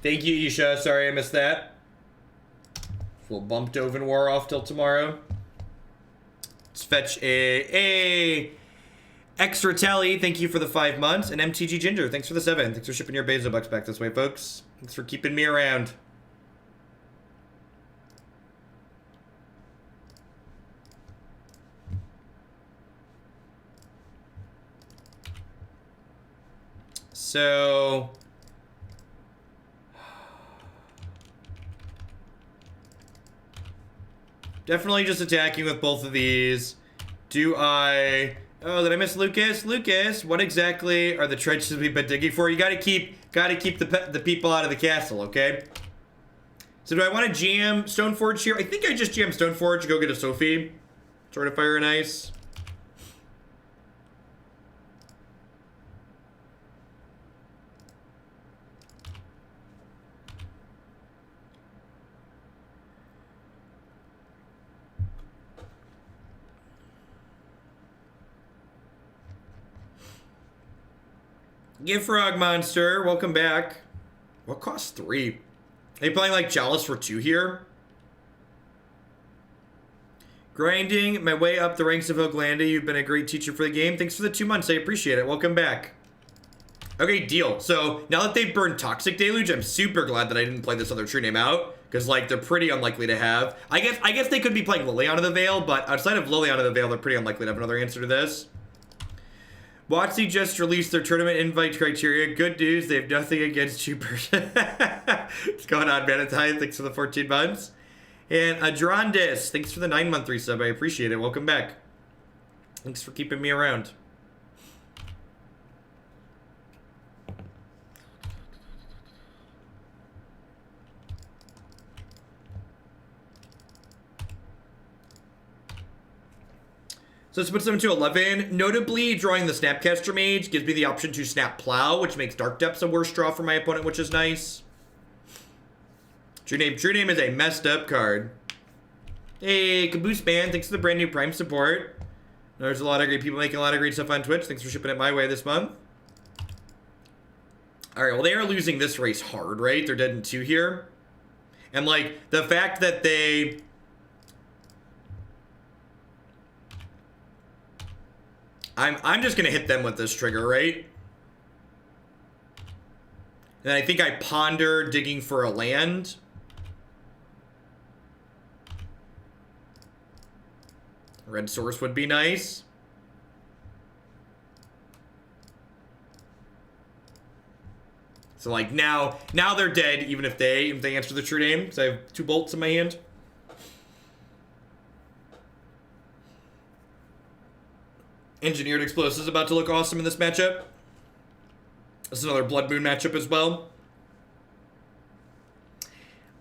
Thank you, Isha. Sorry I missed that. We'll bump Dovin War off till tomorrow. Let's fetch a extra tally. Thank you for the 5 months. And MTG Ginger, thanks for the 7. Thanks for shipping your Bezo bucks back this way, folks. Thanks for keeping me around. So... Definitely just attacking with both of these. Do I... Oh, did I miss Lucas? Lucas, what exactly are the trenches we've been digging for? You gotta keep the people out of the castle, okay? So do I want to jam Stoneforge here? I think I just jammed Stoneforge to go get a Sophie. Sword of Fire and Ice. Give Frog Monster, welcome back. What costs 3? Are you playing like Chalice for 2 here? Grinding my way up the ranks of Hoaglandia. You've been a great teacher for the game. Thanks for the 2 months. I appreciate it. Welcome back. Okay, deal. So now that they've burned Toxic Deluge, I'm super glad that I didn't play this other True-Name out. Because, like, they're pretty unlikely to have. I guess they could be playing Liliana of the Veil, but outside of Liliana of the Veil, they're pretty unlikely to have another answer to this. WotC just released their tournament invite criteria. Good news, they have nothing against you. What's going on, Manatine? Thanks for the 14 months. And Adrondis, thanks for the 9-month resub. I appreciate it. Welcome back. Thanks for keeping me around. So this puts them to 11. Notably, drawing the Snapcaster Mage gives me the option to snap Plow, which makes Dark Depths a worse draw for my opponent, which is nice. True-Name is a messed up card. Hey, Caboose Man, thanks for the brand new Prime support. There's a lot of great people making a lot of great stuff on Twitch. Thanks for shipping it my way this month. Alright, well, they are losing this race hard, right? They're dead in 2 here. And, like, the fact that they... I'm just gonna hit them with this trigger, right? And I think I ponder digging for a land. Red source would be nice. So like now they're dead even if they answer the true name. So I have 2 bolts in my hand. Engineered Explosives about to look awesome in this matchup. This is another Blood Moon matchup as well.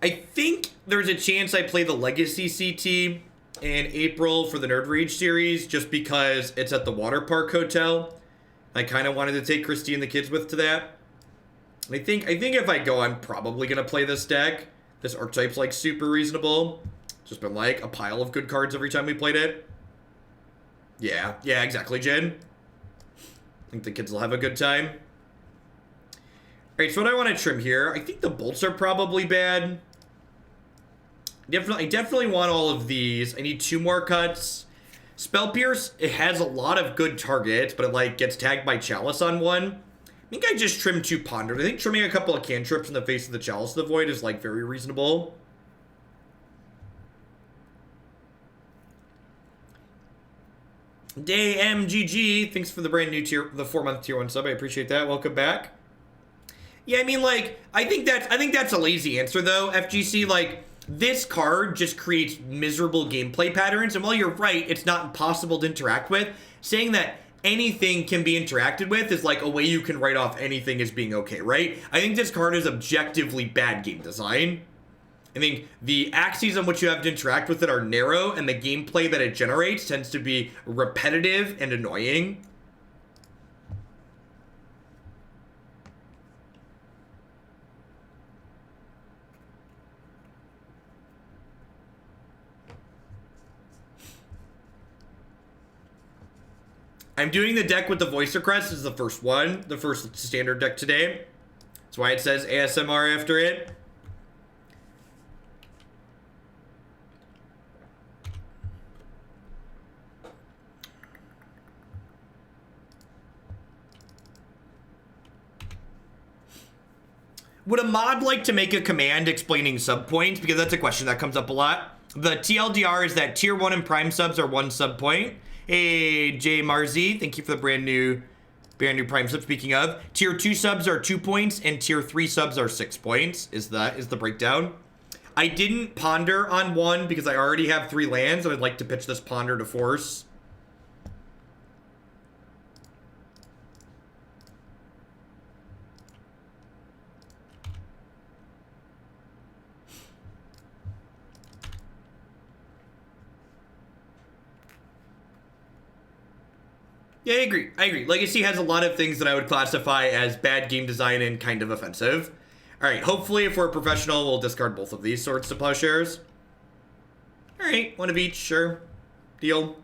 I think there's a chance I play the Legacy CT in April for the Nerd Rage series just because it's at the Water Park Hotel. I kind of wanted to take Christy and the kids with to that. I think if I go, I'm probably going to play this deck. This archetype's like super reasonable. Just been like a pile of good cards every time we played it. Yeah, exactly, Jen. I think the kids will have a good time. Alright, so what I want to trim here, I think the bolts are probably bad. I definitely want all of these. I need 2 more cuts. Spell Pierce, it has a lot of good targets, but it like gets tagged by Chalice on one. I think I just trimmed 2 Pondered. I think trimming a couple of cantrips in the face of the Chalice of the Void is like very reasonable. Day MGG, thanks for the brand new tier, the 4-month tier 1 sub. I appreciate that. Welcome back. Yeah, I mean, like, I think that's a lazy answer though. FGC, like, this card just creates miserable gameplay patterns, and while you're right, it's not impossible to interact with. Saying that anything can be interacted with is like a way you can write off anything as being okay, right? I think this card is objectively bad game design. I think the axes on which you have to interact with it are narrow, and the gameplay that it generates tends to be repetitive and annoying. I'm doing the deck with the voice request. This is the first one, the first standard deck today. That's why it says ASMR after it. Would a mod like to make a command explaining sub points? Because that's a question that comes up a lot. The TLDR is that tier 1 and prime subs are 1 sub point. Hey, J Marzi, thank you for the brand new prime sub. Speaking of, tier 2 subs are 2 points and tier 3 subs are 6 points. Is the breakdown. I didn't ponder on 1 because I already have 3 lands and I'd like to pitch this ponder to force. Yeah, I agree. Legacy has a lot of things that I would classify as bad game design and kind of offensive. Alright, hopefully if we're professional, we'll discard both of these sorts to Plowshares. Alright, 1 of each, sure. Deal.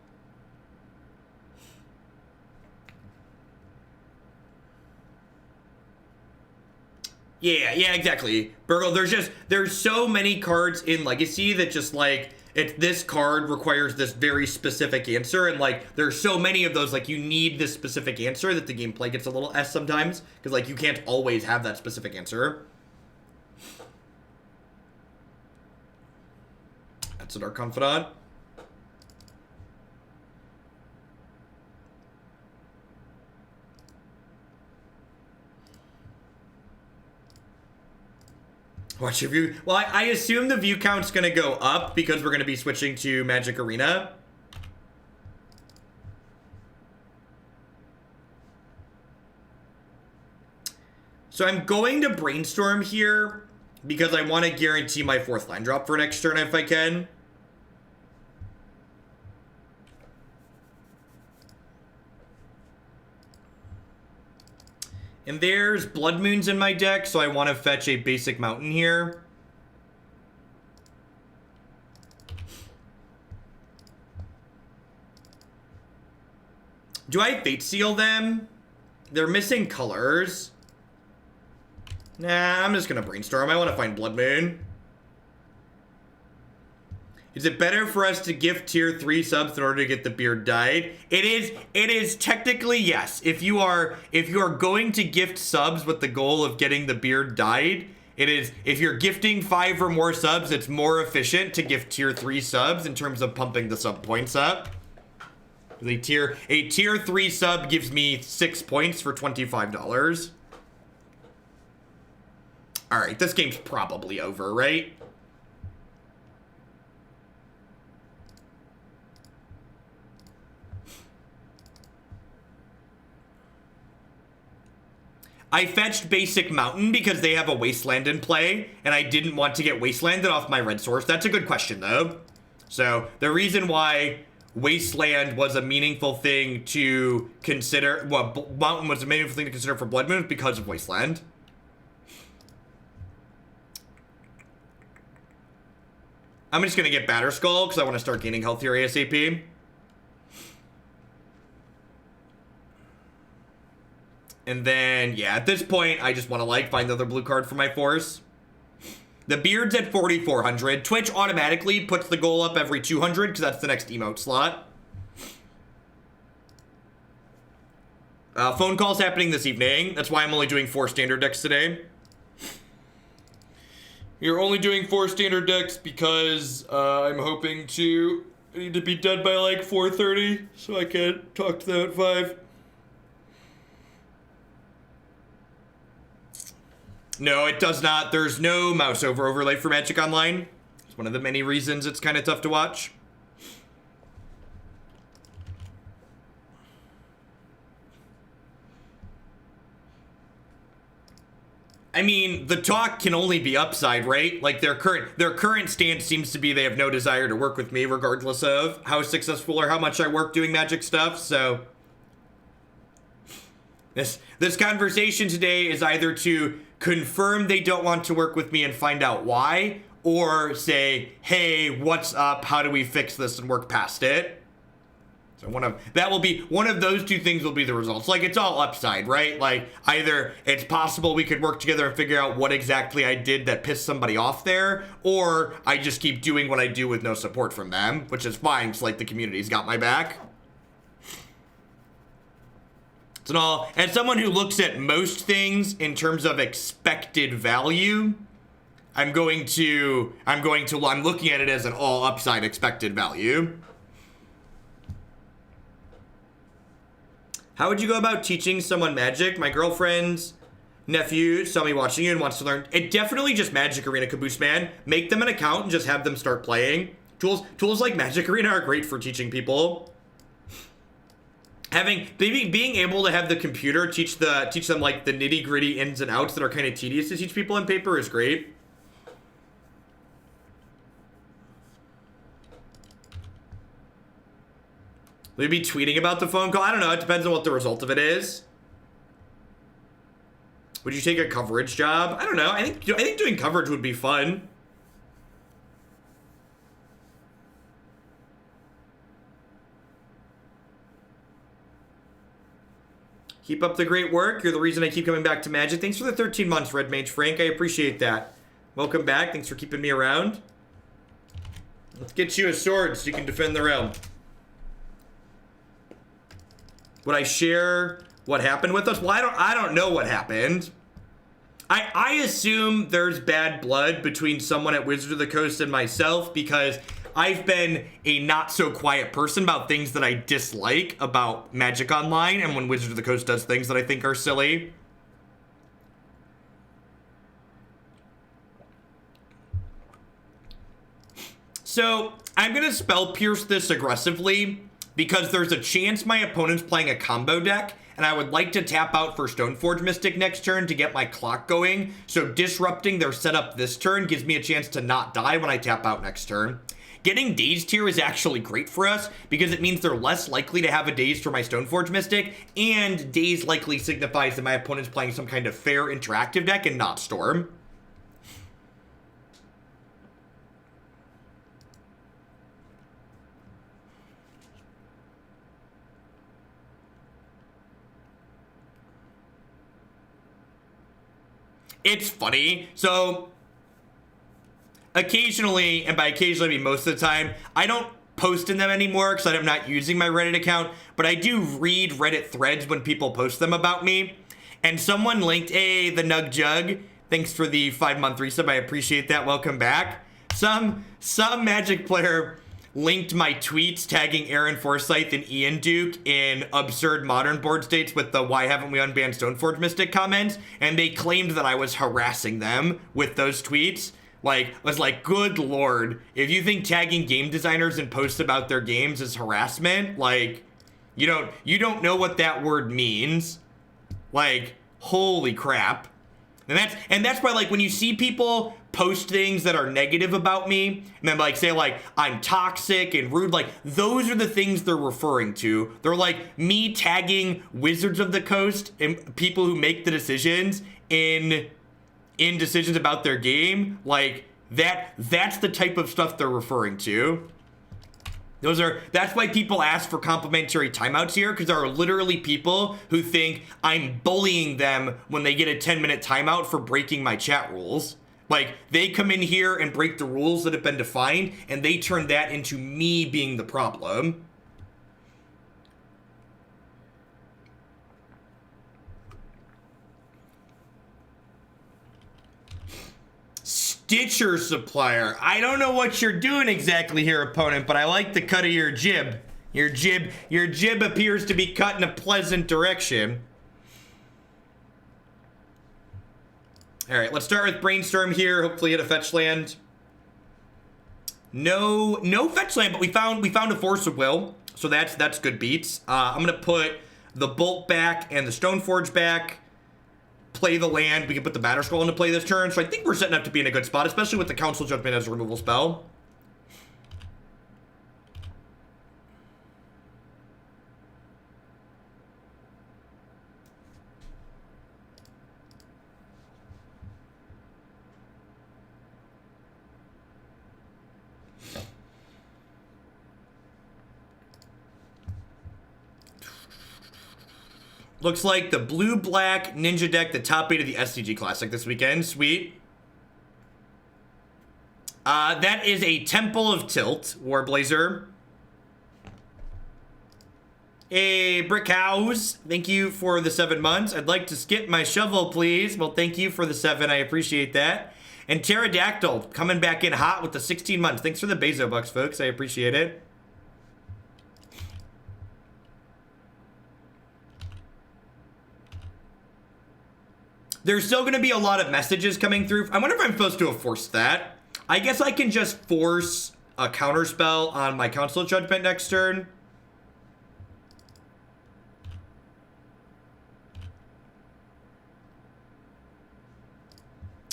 Yeah, exactly. Burgle, there's so many cards in Legacy that just like, this card requires this very specific answer, and like there's so many of those, like you need this specific answer that the gameplay gets a little S sometimes, because like you can't always have that specific answer. That's an Dark Confidant. Watch your view. Well, I assume the view count's gonna go up because we're gonna be switching to Magic Arena. So I'm going to Brainstorm here because I want to guarantee my 4th line drop for next turn if I can. And there's Blood Moons in my deck, so I want to fetch a basic mountain here. Do I Fate Seal them? They're missing colors. Nah, I'm just gonna Brainstorm. I want to find Blood Moon. Is it better for us to gift tier 3 subs in order to get the beard dyed? It is technically yes. If you are going to gift subs with the goal of getting the beard dyed, it is. If you're gifting 5 or more subs, it's more efficient to gift tier 3 subs in terms of pumping the sub points up. A tier 3 sub gives me 6 points for $25. All right, this game's probably over, right? I fetched Basic Mountain because they have a Wasteland in play, and I didn't want to get Wastelanded off my red source. That's a good question, though. So, the reason why Wasteland was a meaningful thing to consider, well, Mountain was a meaningful thing to consider for Blood Moon is because of Wasteland. I'm just going to get Batterskull because I want to start gaining health here ASAP. And then, yeah, at this point, I just want to, like, find the other blue card for my force. The beard's at 4,400. Twitch automatically puts the goal up every 200 because that's the next emote slot. Phone calls happening this evening. That's why I'm only doing 4 standard decks today. You're only doing 4 standard decks because I'm hoping to need to be done by, like, 4:30 so I can talk to them at 5. No, it does not. There's no mouse over overlay for Magic Online. It's one of the many reasons it's kind of tough to watch. I mean, the talk can only be upside, right? Like their current stance seems to be they have no desire to work with me regardless of how successful or how much I work doing Magic stuff, so this conversation today is either to confirm they don't want to work with me and find out why, or say, hey, what's up? How do we fix this and work past it? So one of those two things will be the results. Like, it's all upside, right? Like, either it's possible we could work together and figure out what exactly I did that pissed somebody off there, or I just keep doing what I do with no support from them, which is fine, because, like, the community's got my back. So all, as someone who looks at most things in terms of expected value, I'm looking at it as an all upside expected value. How would you go about teaching someone Magic? My girlfriend's nephew saw me watching you and wants to learn. It definitely just Magic Arena Caboose, man. Make them an account and just have them start playing. Tools like Magic Arena are great for teaching people. Being able to have the computer teach them like the nitty gritty ins and outs that are kind of tedious to teach people on paper is great. Will you be tweeting about the phone call? I don't know. It depends on what the result of it is. Would you take a coverage job? I don't know. I think doing coverage would be fun. Keep up the great work. You're the reason I keep coming back to Magic. Thanks for the 13 months, Red Mage Frank. I appreciate that. Welcome back. Thanks for keeping me around. Let's get you a sword so you can defend the realm. Would I share what happened with us? Well, I don't know what happened. I assume there's bad blood between someone at Wizard of the Coast and myself because I've been a not so quiet person about things that I dislike about Magic Online, and when Wizard of the Coast does things that I think are silly. So I'm gonna Spell Pierce this aggressively because there's a chance my opponent's playing a combo deck and I would like to tap out for Stoneforge Mystic next turn to get my clock going, so disrupting their setup this turn gives me a chance to not die when I tap out next turn. Getting dazed here is actually great for us, because it means they're less likely to have a daze for my Stoneforge Mystic, and daze likely signifies that my opponent's playing some kind of fair interactive deck and not Storm. It's funny, so occasionally, and by occasionally I mean most of the time, I don't post in them anymore because I'm not using my Reddit account, but I do read Reddit threads when people post them about me, and someone linked, hey, the Nug Jug, thanks for the 5-month resub, I appreciate that, welcome back. Some Magic player linked my tweets tagging Aaron Forsyth and Ian Duke in absurd modern board states with the why haven't we unbanned Stoneforge Mystic comments, and they claimed that I was harassing them with those tweets. Like, I was like, good lord, if you think tagging game designers in posts about their games is harassment, like, you don't know what that word means. Like, holy crap. And that's why, like, when you see people post things that are negative about me, and then, like, say, like, I'm toxic and rude, like, those are the things they're referring to. They're, like, me tagging Wizards of the Coast and people who make the decisions in decisions about their game. Like, that's the type of stuff they're referring to. That's why people ask for complimentary timeouts here, because there are literally people who think I'm bullying them when they get a 10-minute timeout for breaking my chat rules. Like, they come in here and break the rules that have been defined, and they turn that into me being the problem. Stitcher Supplier. I don't know what you're doing exactly here, opponent, but I like the cut of your jib. Your jib appears to be cut in a pleasant direction. All right, let's start with Brainstorm here. Hopefully hit a fetch land. No fetch land, but we found a Force of Will, so that's good beats. I'm gonna put the Bolt back and the Stoneforge back. Play the land. We can put the Batterskull into play this turn, so I think we're setting up to be in a good spot, especially with the Council Judgment as a removal spell. Looks like the blue-black ninja deck, the top 8 of the SCG Classic this weekend. Sweet. That is a Temple of Tilt, Warblazer. A Brick House, thank you for the 7 months. I'd like to skip my shovel, please. Well, thank you for the 7, I appreciate that. And Pterodactyl, coming back in hot with the 16 months. Thanks for the Bezo bucks, folks, I appreciate it. There's still going to be a lot of messages coming through. I wonder if I'm supposed to have forced that. I guess I can just force a Counterspell on my Council Judgment next turn.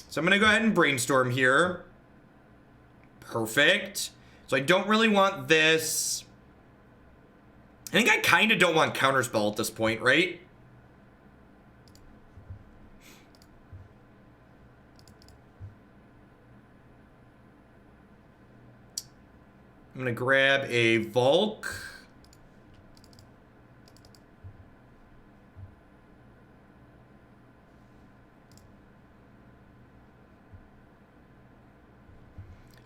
So I'm going to go ahead and Brainstorm here. Perfect. So I don't really want this. I think I kind of don't want Counterspell at this point, right? I'm going to grab a Volk.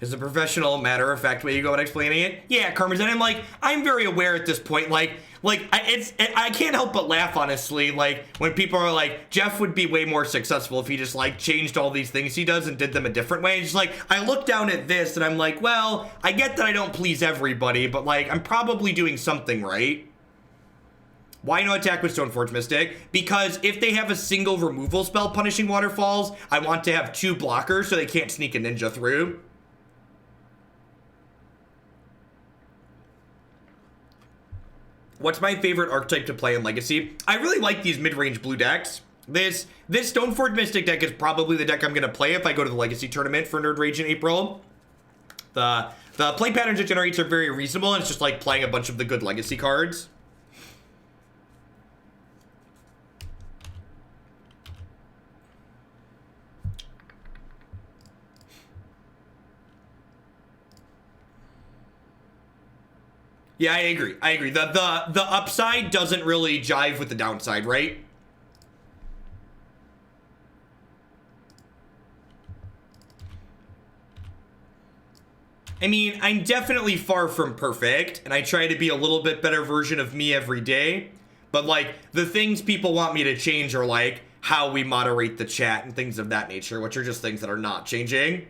Is a professional matter-of-fact way you go about explaining it? Yeah, Karmazin, I'm very aware at this point, I can't help but laugh, honestly, like, when people are like, Jeff would be way more successful if he just, like, changed all these things he does and did them a different way. It's just like, I look down at this and I'm like, well, I get that I don't please everybody, but, like, I'm probably doing something right. Why no attack with Stoneforge Mystic? Because if they have a single removal spell punishing waterfalls, I want to have 2 blockers so they can't sneak a ninja through. What's my favorite archetype to play in Legacy? I really like these mid-range blue decks. This Stoneforge Mystic deck is probably the deck I'm going to play if I go to the Legacy tournament for Nerd Rage in April. The play patterns it generates are very reasonable, and it's just like playing a bunch of the good Legacy cards. Yeah, I agree. The upside doesn't really jive with the downside, right? I mean, I'm definitely far from perfect, and I try to be a little bit better version of me every day. But, like, the things people want me to change are, like, how we moderate the chat and things of that nature, which are just things that are not changing.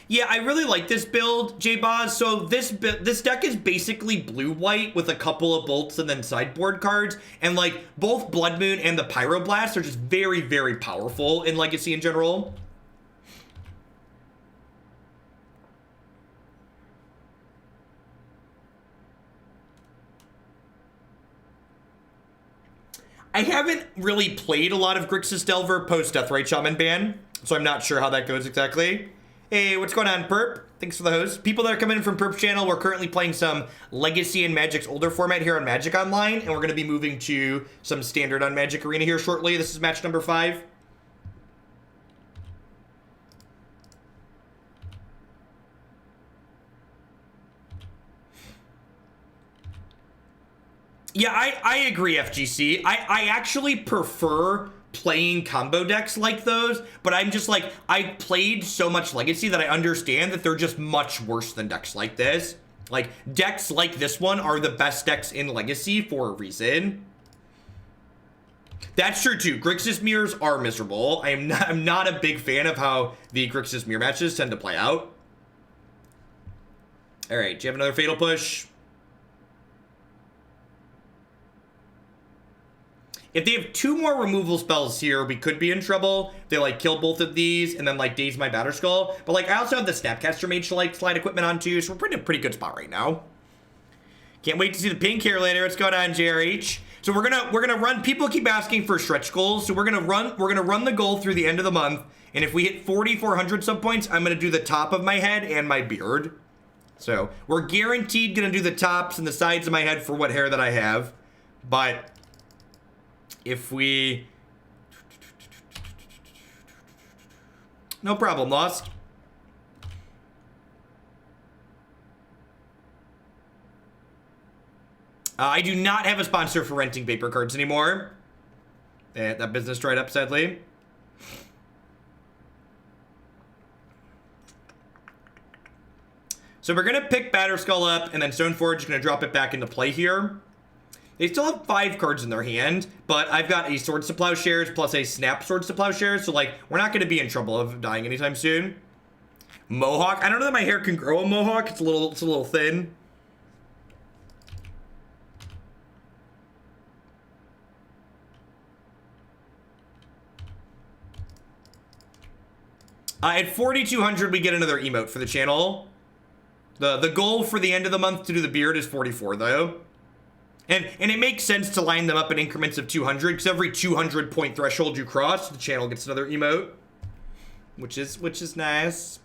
Yeah, I really like this build, J-Boz. So this deck is basically blue-white with a couple of bolts and then sideboard cards. And, like, both Blood Moon and the Pyroblast are just very, very powerful in Legacy in general. I haven't really played a lot of Grixis Delver post-Deathrite Shaman ban, so I'm not sure how that goes exactly. Hey, what's going on, Perp? Thanks for the host. People that are coming in from Perp's channel, we're currently playing some Legacy and Magic's older format here on Magic Online, and we're going to be moving to some Standard on Magic Arena here shortly. This is match number 5. Yeah, I agree, FGC. I actually prefer playing combo decks like those, but I'm just like, I played so much Legacy that I understand that they're just much worse than decks like this. Like, decks like this one are the best decks in Legacy for a reason. That's true too. Grixis mirrors are miserable. I'm not a big fan of how the Grixis mirror matches tend to play out. All right, do you have another Fatal Push? If they have 2 more removal spells here, we could be in trouble. They, like, kill both of these and then, like, daze my Batterskull. But, like, I also have the Snapcaster Mage to, like, slide equipment on too, so we're in a pretty good spot right now. Can't wait to see the pink here later. What's going on, JRH? So we're gonna run. People keep asking for stretch goals, so we're gonna run the goal through the end of the month. And if we hit 4,400 sub points, I'm gonna do the top of my head and my beard. So we're guaranteed gonna do the tops and the sides of my head for what hair that I have, but if we... No problem, Lost. I do not have a sponsor for renting paper cards anymore. That business dried up, sadly. So we're going to pick Batterskull up, and then Stoneforge is going to drop it back into play here. They still have 5 cards in their hand, but I've got a Swords to Plowshares plus a Snap Swords to Plowshares, so, like, we're not going to be in trouble of dying anytime soon. Mohawk. I don't know that my hair can grow a mohawk. It's a little thin. At 4,200, we get another emote for the channel. The goal for the end of the month to do the beard is 44, though. And it makes sense to line them up in increments of 200, because every 200 point threshold you cross, the channel gets another emote, which is nice.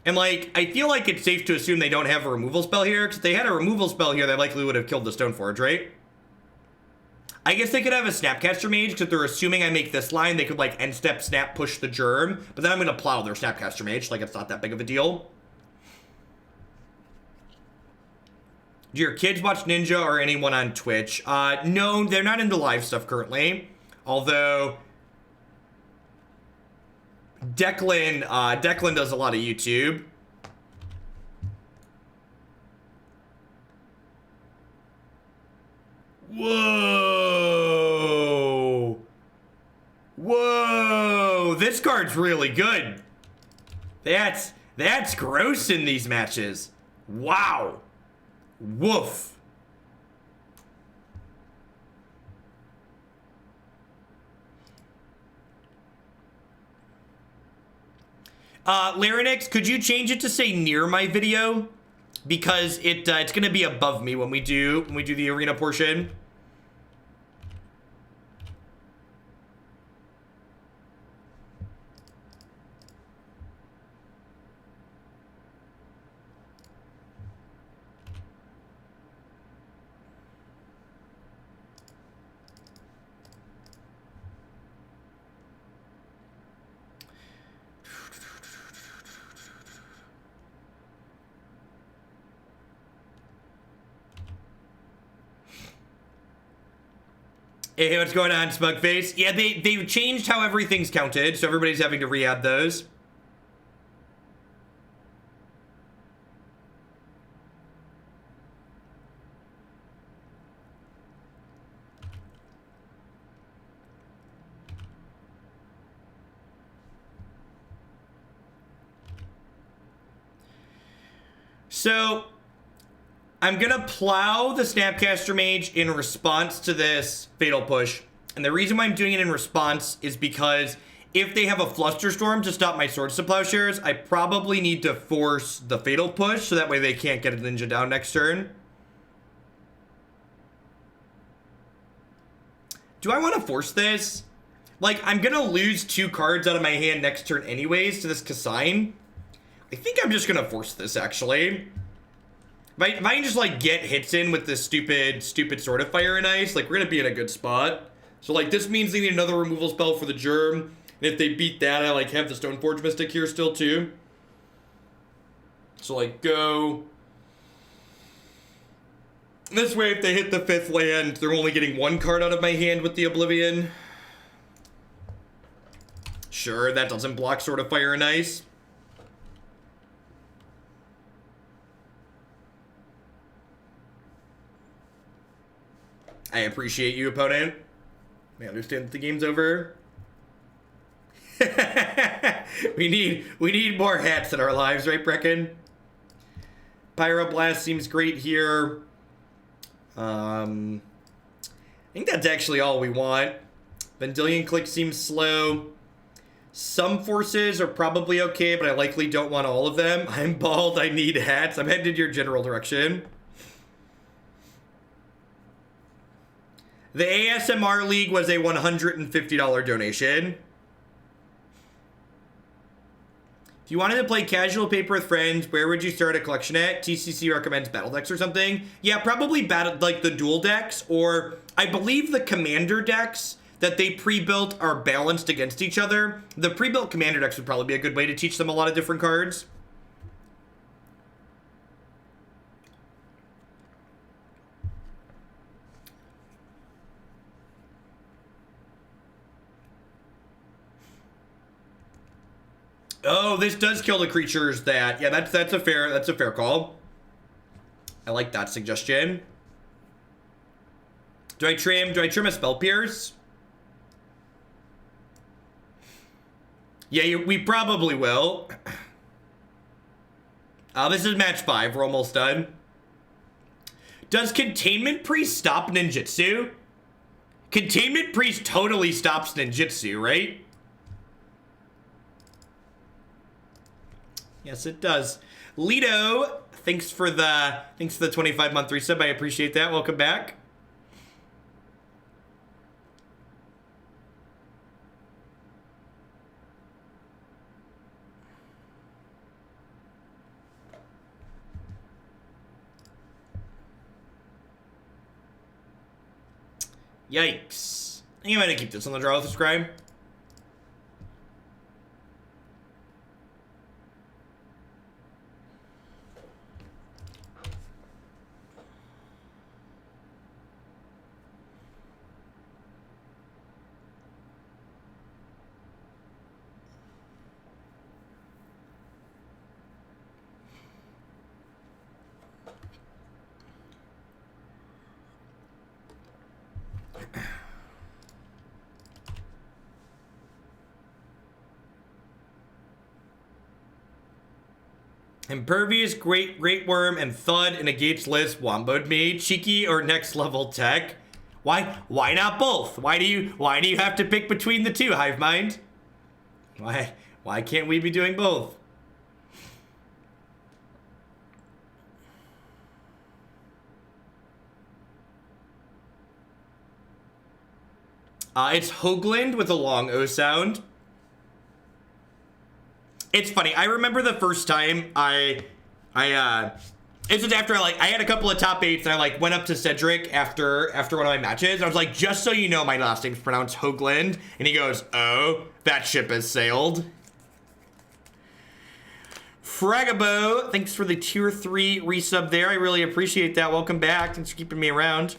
And, like, I feel like it's safe to assume they don't have a removal spell here, because if they had a removal spell here, they likely would have killed the Stoneforge, right? I guess they could have a Snapcaster Mage, because if they're assuming I make this line, they could, like, end step snap push the germ, but then I'm going to plow their Snapcaster Mage, like, it's not that big of a deal. Do your kids watch Ninja or anyone on Twitch? No, they're not into live stuff currently, although... Declan does a lot of YouTube. Whoa. Whoa. this card's really good. That's gross in these matches. Wow. Woof. Larynx, could you change it to say near my video? Because it's gonna be above me when we do the arena portion. Hey, what's going on, Smugface? Yeah, they changed how everything's counted, so everybody's having to re-add those. So, I'm gonna plow the Snapcaster Mage in response to this Fatal Push. And the reason why I'm doing it in response is because if they have a Flusterstorm to stop my Swords to Plowshares, I probably need to force the Fatal Push so that way they can't get a Ninja down next turn. Do I want to force this? Like, I'm gonna lose 2 cards out of my hand next turn anyways to this Kassain. I think I'm just gonna force this, actually. If I can just, like, get hits in with this stupid Sword of Fire and Ice, like, we're gonna be in a good spot. So, like, this means they need another removal spell for the Germ. And if they beat that, I, like, have the Stoneforge Mystic here still, too. So, like, go. This way, if they hit the 5th land, they're only getting 1 card out of my hand with the Oblivion. Sure, that doesn't block Sword of Fire and Ice. I appreciate you, opponent. I understand that the game's over. we need more hats in our lives, right, Brecken? Pyroblast seems great here. I think that's actually all we want. Vendilion Clique seems slow. Some forces are probably okay, but I likely don't want all of them. I'm bald, I need hats. I'm headed in your general direction. The ASMR League was a $150 donation. If you wanted to play casual paper with friends, where would you start a collection at? TCC recommends battle decks or something. Yeah, probably like the dual decks, or I believe the commander decks that they pre-built are balanced against each other. The pre-built commander decks would probably be a good way to teach them a lot of different cards. Oh, this does kill the creatures that... Yeah, that's a fair call. I like that suggestion. Do I trim a Spell Pierce? Yeah, we probably will. This is match 5. We're almost done. Does Containment Priest stop ninjutsu? Containment Priest totally stops ninjutsu, right? Yes, it does. Lido, thanks for the 25-month resub. I appreciate that. Welcome back. Yikes. I think I'm gonna keep this on the draw with the scribe. Impervious, Great Worm, and Thud in a Gates list. Womboed Mage, cheeky or next level tech. Why not both? Why do you have to pick between the two, Hive Mind? Why can't we be doing both? It's Hoagland with a long O sound. It's funny. I remember the first time it was after I had a couple of top 8s and I went up to Cedric after one of my matches. I was like, just so you know, my last name's pronounced Hoagland. And he goes, oh, that ship has sailed. Fragabo, thanks for the tier 3 resub there. I really appreciate that. Welcome back. Thanks for keeping me around.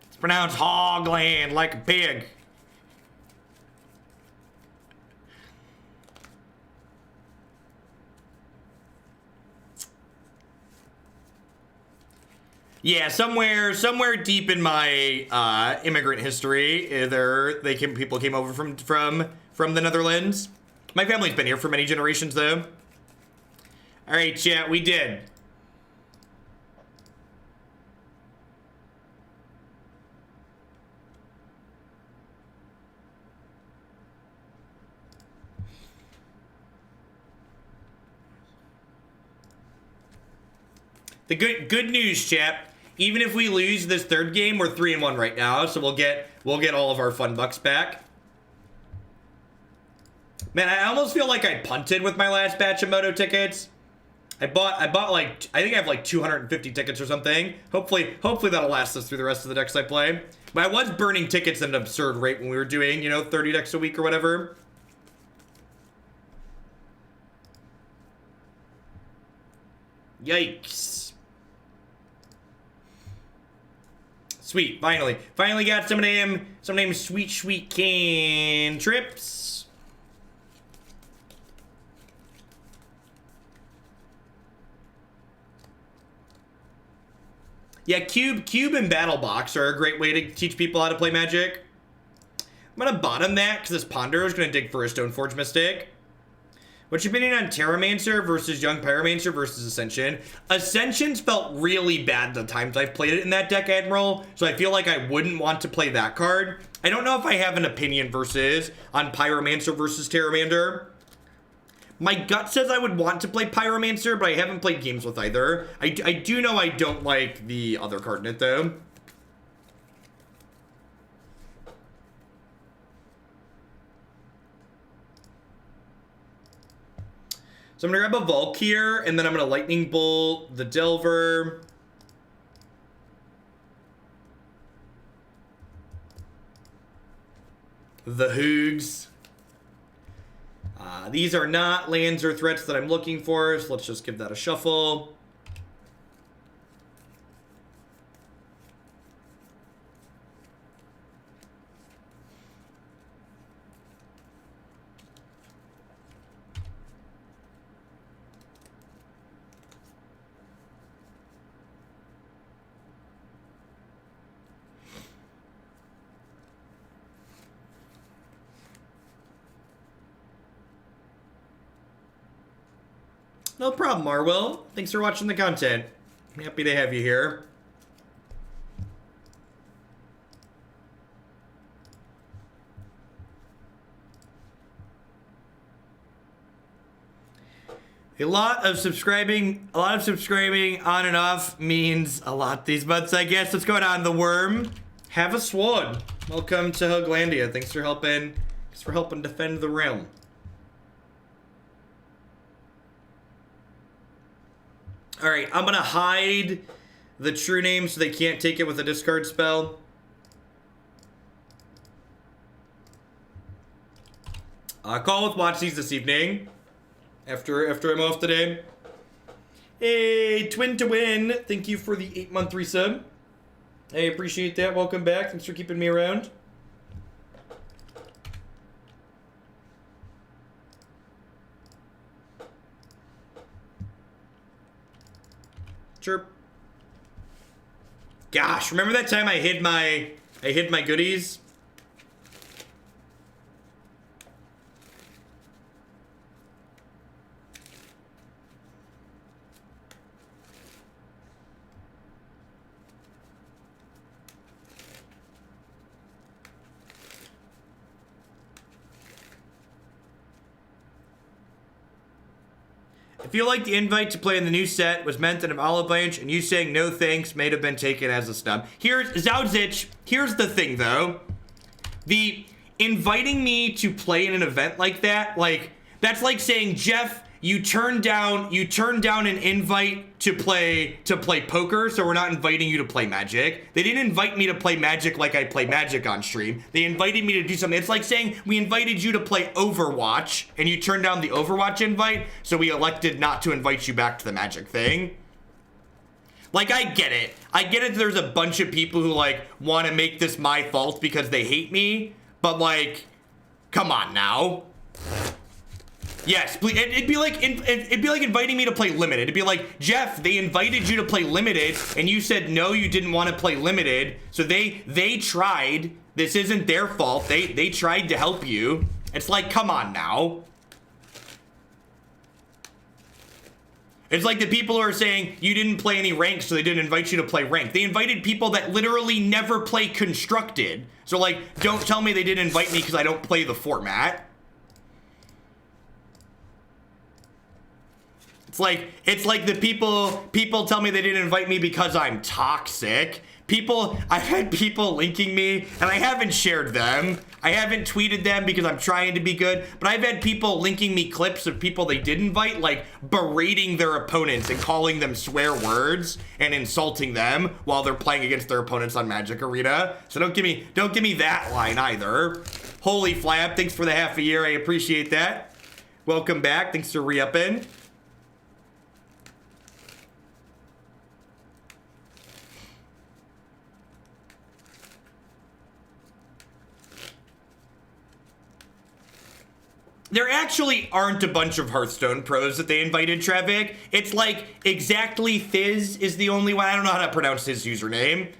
It's pronounced Hogland, like a pig. Yeah, somewhere deep in my immigrant history, people came over from the Netherlands. My family's been here for many generations, though. All right, chat, we did. The good news, chat. Even if we lose this third game, we're 3-1 right now, so we'll get all of our fun bucks back. Man, I almost feel like I punted with my last batch of Moto tickets. I bought I think I have 250 tickets or something. Hopefully that'll last us through the rest of the decks I play. But I was burning tickets at an absurd rate when we were doing, 30 decks a week or whatever. Yikes. Sweet, finally got some name sweet cantrips. Yeah, Cube and Battle Box are a great way to teach people how to play Magic. I'm gonna bottom that because this Ponder is gonna dig for a Stoneforge Mystic. What's your opinion on Terramancer versus Young Pyromancer versus Ascension? Ascension's felt really bad the times I've played it in that deck, Admiral, so I feel like I wouldn't want to play that card. I don't know if I have an opinion on Pyromancer versus Terramander. My gut says I would want to play Pyromancer, but I haven't played games with either. I do know I don't like the other card in it, though. So I'm going to grab a Volk here, and then I'm going to Lightning Bolt the Delver. The Hoogs. These are not lands or threats that I'm looking for, so let's just give that a shuffle. No problem, Marwell. Thanks for watching the content. I'm happy to have you here. A lot of subscribing on and off means a lot these months, I guess. What's going on, the Worm? Have a sword. Welcome to Hoaglandia. Thanks for helping defend the realm. All right, I'm gonna hide the true name so they can't take it with a discard spell. Call with Watchies this evening after I'm off today. Hey, Twin to Win, thank you for the 8-month resub. I appreciate that. Welcome back. Thanks for keeping me around. Chirp. Gosh, remember that time I hid my goodies? I feel like the invite to play in the new set was meant in an olive branch, and you saying no thanks may have been taken as a snub. Here's Zowzich. Here's the thing, though. The inviting me to play in an event like that, like, that's like saying, Jeff, you turned down an invite to play poker, so we're not inviting you to play Magic. They didn't invite me to play Magic like I play Magic on stream. They invited me to do something. It's like saying we invited you to play Overwatch and you turned down the Overwatch invite, so we elected not to invite you back to the Magic thing. Like, I get it. I get it. There's a bunch of people who like want to make this my fault because they hate me, but like, come on now. Yes, please. It'd be like inviting me to play Limited. It'd be like, Jeff, they invited you to play Limited, and you said no, you didn't want to play Limited. So they tried. This isn't their fault. They tried to help you. It's like, come on now. It's like the people who are saying you didn't play any rank, so they didn't invite you to play rank. They invited people that literally never play Constructed. So like, don't tell me they didn't invite me because I don't play the format. It's like the people tell me they didn't invite me because I'm toxic. I've had people linking me, and I haven't shared them. I haven't tweeted them because I'm trying to be good, but I've had people linking me clips of people they did invite, like berating their opponents and calling them swear words and insulting them while they're playing against their opponents on Magic Arena. So don't give me that line either. Holy Flap, thanks for the half a year. I appreciate that. Welcome back. Thanks for re-upping. There actually aren't a bunch of Hearthstone pros that they invited, Trevik. It's like exactly Fizz is the only one. I don't know how to pronounce his username.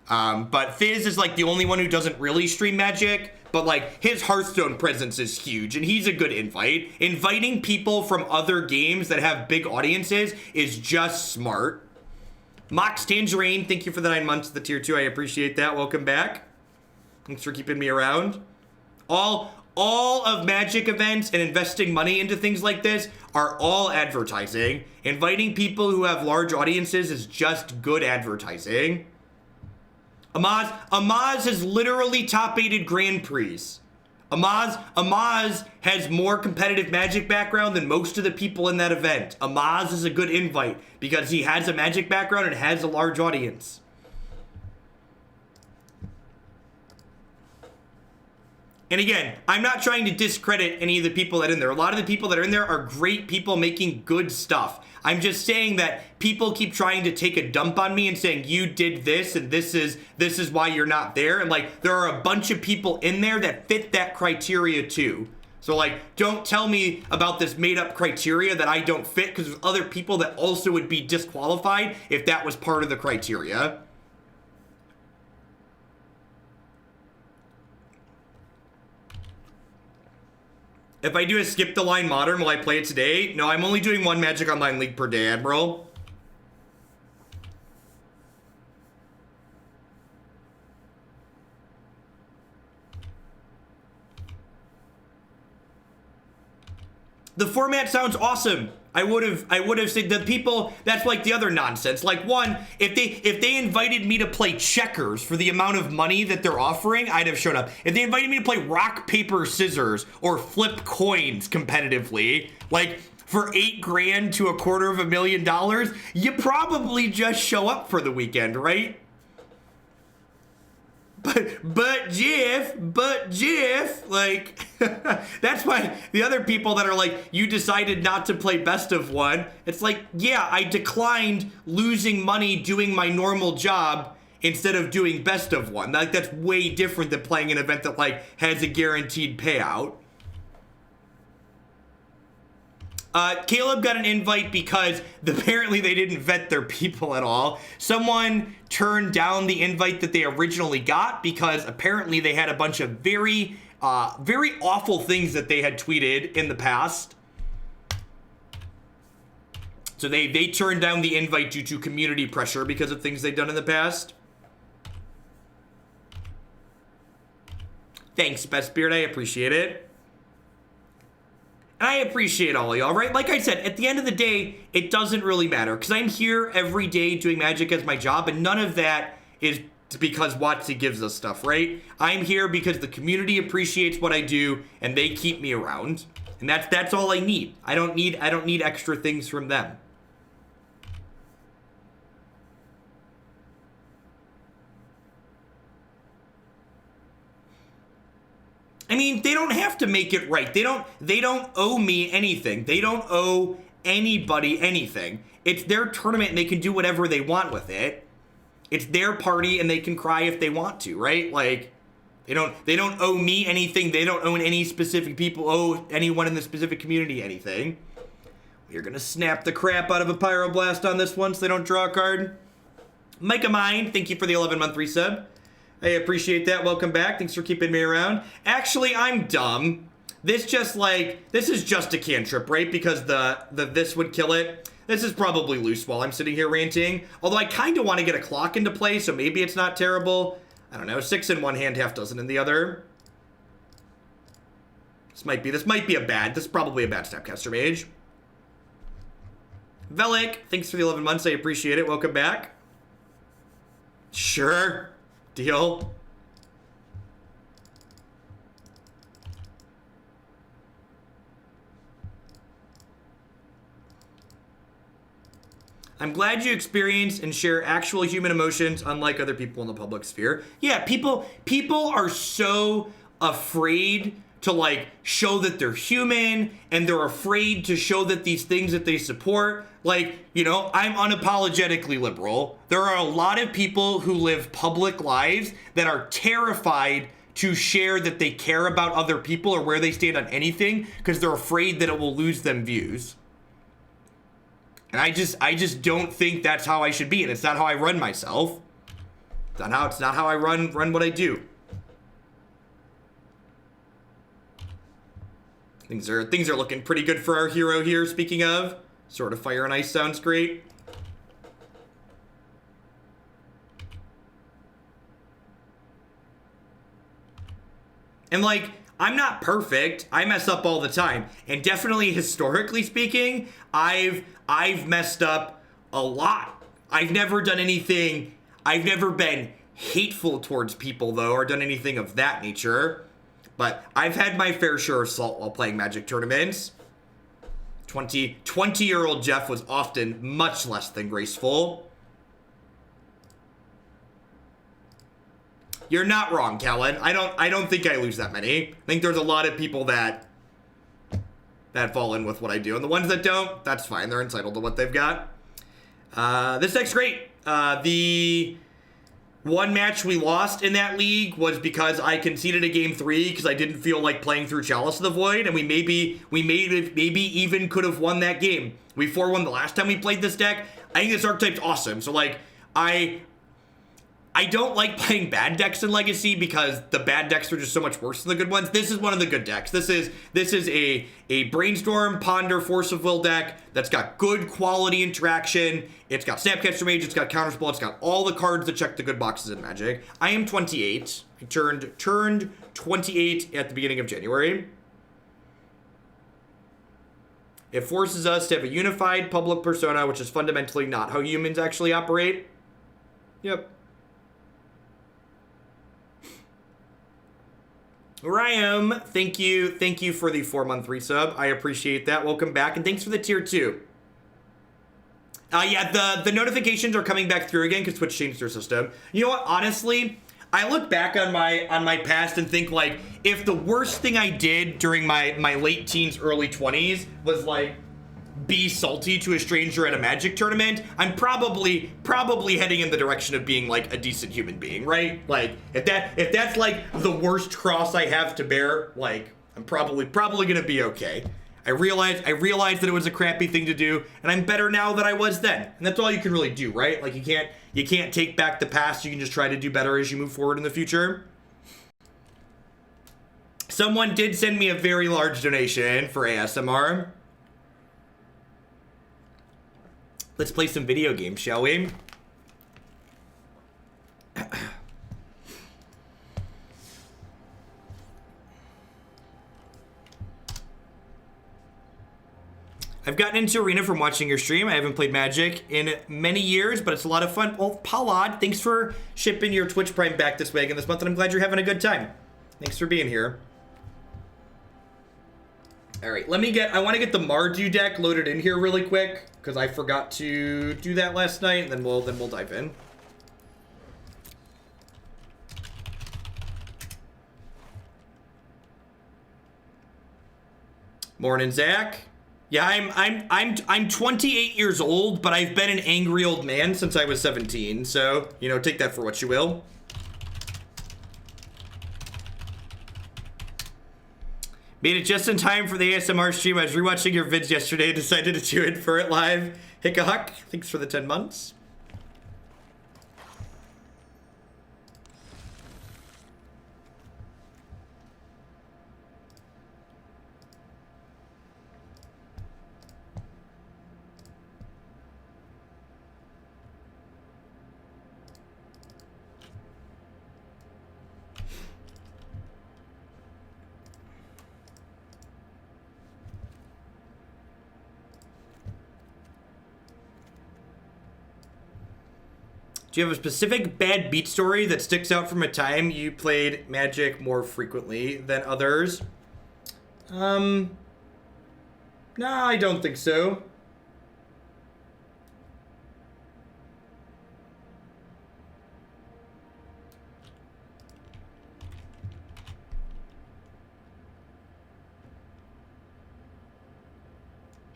But Fizz is like the only one who doesn't really stream Magic. But like his Hearthstone presence is huge and he's a good invite. Inviting people from other games that have big audiences is just smart. Mox Tangerine, thank you for the 9 months of the tier 2. I appreciate that. Welcome back. Thanks for keeping me around. All of Magic events and investing money into things like this are all advertising. Inviting people who have large audiences is just good advertising. Amaz has literally top-8'd Grand Prix. Amaz has more competitive Magic background than most of the people in that event. Amaz is a good invite because he has a Magic background and has a large audience. And again, I'm not trying to discredit any of the people that are in there. A lot of the people that are in there are great people making good stuff. I'm just saying that people keep trying to take a dump on me and saying you did this and this is why you're not there. And like, there are a bunch of people in there that fit that criteria too. So like, don't tell me about this made up criteria that I don't fit, because there's other people that also would be disqualified if that was part of the criteria. If I do a skip the line modern, will I play it today? No, I'm only doing one Magic Online League per day, Admiral. The format sounds awesome. I would have said the people, that's like the other nonsense. Like, one, if they invited me to play checkers for the amount of money that they're offering, I'd have shown up. If they invited me to play rock, paper, scissors or flip coins competitively, like for $8 grand to $250,000, you probably just show up for the weekend, right? But Jeff, like, that's why the other people that are like, you decided not to play best of one, it's like, yeah, I declined losing money doing my normal job instead of doing best of one. Like, that's way different than playing an event that, like, has a guaranteed payout. Caleb got an invite because apparently they didn't vet their people at all. Someone turned down the invite that they originally got because apparently they had a bunch of very awful things that they had tweeted in the past. So they turned down the invite due to community pressure because of things they've done in the past. Thanks, Best Beard, I appreciate it. And I appreciate all y'all, right? Like I said, at the end of the day, it doesn't really matter because I'm here every day doing Magic as my job, and none of that is because WotC gives us stuff, right? I'm here because the community appreciates what I do and they keep me around. And that's all I need. I don't need extra things from them. I mean, they don't have to make it right. They don't owe me anything. They don't owe anybody anything. It's their tournament and they can do whatever they want with it. It's their party and they can cry if they want to, right? Like, they don't owe me anything. They don't owe any specific people, owe anyone in the specific community anything. We're gonna snap the crap out of a Pyroblast on this one so they don't draw a card. Micah Mine, thank you for the 11-month resub. I appreciate that. Welcome back. Thanks for keeping me around. Actually, I'm dumb. This is just a cantrip, right? Because the this would kill it. This is probably loose while I'm sitting here ranting. Although I kind of want to get a clock into play, so maybe it's not terrible. I don't know. 6 in one hand, half dozen in the other. This might be this is probably a bad Snapcaster Mage. Velik, thanks for the 11 months. I appreciate it. Welcome back. Sure. Deal. I'm glad you experience and share actual human emotions unlike other people in the public sphere. Yeah, people are so afraid to like show that they're human, and they're afraid to show that these things that they support, like, you know, I'm unapologetically liberal. There are a lot of people who live public lives that are terrified to share that they care about other people or where they stand on anything because they're afraid that it will lose them views. And I just don't think that's how I should be, and it's not how I run myself. It's not how I run what I do. Things are looking pretty good for our hero here, speaking of. Sort of Fire and Ice sounds great. And like, I'm not perfect. I mess up all the time. And definitely historically speaking, I've messed up a lot. I've never done anything. I've never been hateful towards people though, or done anything of that nature. But I've had my fair share of salt while playing Magic tournaments. 20-year-old Jeff was often much less than graceful. You're not wrong, Kellen. I don't think I lose that many. I think there's a lot of people that fall in with what I do. And the ones that don't, that's fine. They're entitled to what they've got. This deck's great. The one match we lost in that league was because I conceded a game 3 because I didn't feel like playing through Chalice of the Void, and we maybe even could have won that game. We 4-1 the last time we played this deck. I think this archetype's awesome. So like, I don't like playing bad decks in Legacy because the bad decks are just so much worse than the good ones. This is one of the good decks. This is a Brainstorm, Ponder, Force of Will deck that's got good quality interaction. It's got Snapcaster Mage, it's got Counterspell, it's got all the cards that check the good boxes in Magic. I am 28. I turned 28 at the beginning of January. It forces us to have a unified public persona, which is fundamentally not how humans actually operate. Yep. Ryan, thank you for the 4-month resub. I appreciate that. Welcome back, and thanks for the tier 2. Yeah, the notifications are coming back through again because Twitch changed their system. You know what? Honestly, I look back on my past and think like, if the worst thing I did during my late teens, early 20s was like be salty to a stranger at a Magic tournament, I'm probably heading in the direction of being like a decent human being, right? Like if that's like the worst cross I have to bear, like I'm probably gonna be okay. I realized that it was a crappy thing to do, and I'm better now than I was then. And that's all you can really do, right? Like you can't take back the past. You can just try to do better as you move forward in the future. Someone did send me a very large donation for ASMR. Let's play some video games, shall we? I've gotten into Arena from watching your stream. I haven't played Magic in many years, but it's a lot of fun. Well, Paulad, thanks for shipping your Twitch Prime back this way again this month, and I'm glad you're having a good time. Thanks for being here. All right, I want to get the Mardu deck loaded in here really quick, because I forgot to do that last night, and then we'll dive in. Morning, Zach. Yeah, I'm 28 years old, but I've been an angry old man since I was 17. So, you know, take that for what you will. Made it just in time for the ASMR stream. I was rewatching your vids yesterday and decided to tune in for it live. Hickahuck, thanks for the 10 months. Do you have a specific bad beat story that sticks out from a time you played Magic more frequently than others? No, I don't think so.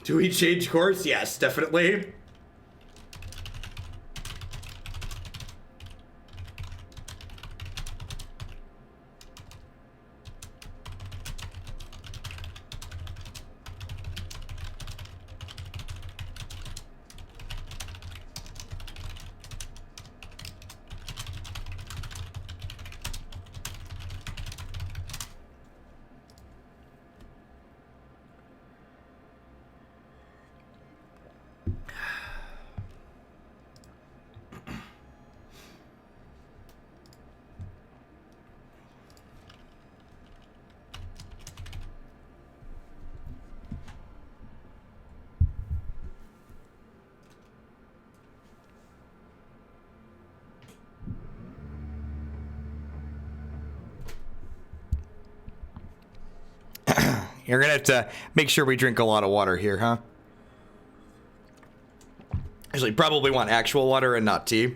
Do we change course? Yes, definitely. You're gonna have to make sure we drink a lot of water here, huh? Actually, probably want actual water and not tea.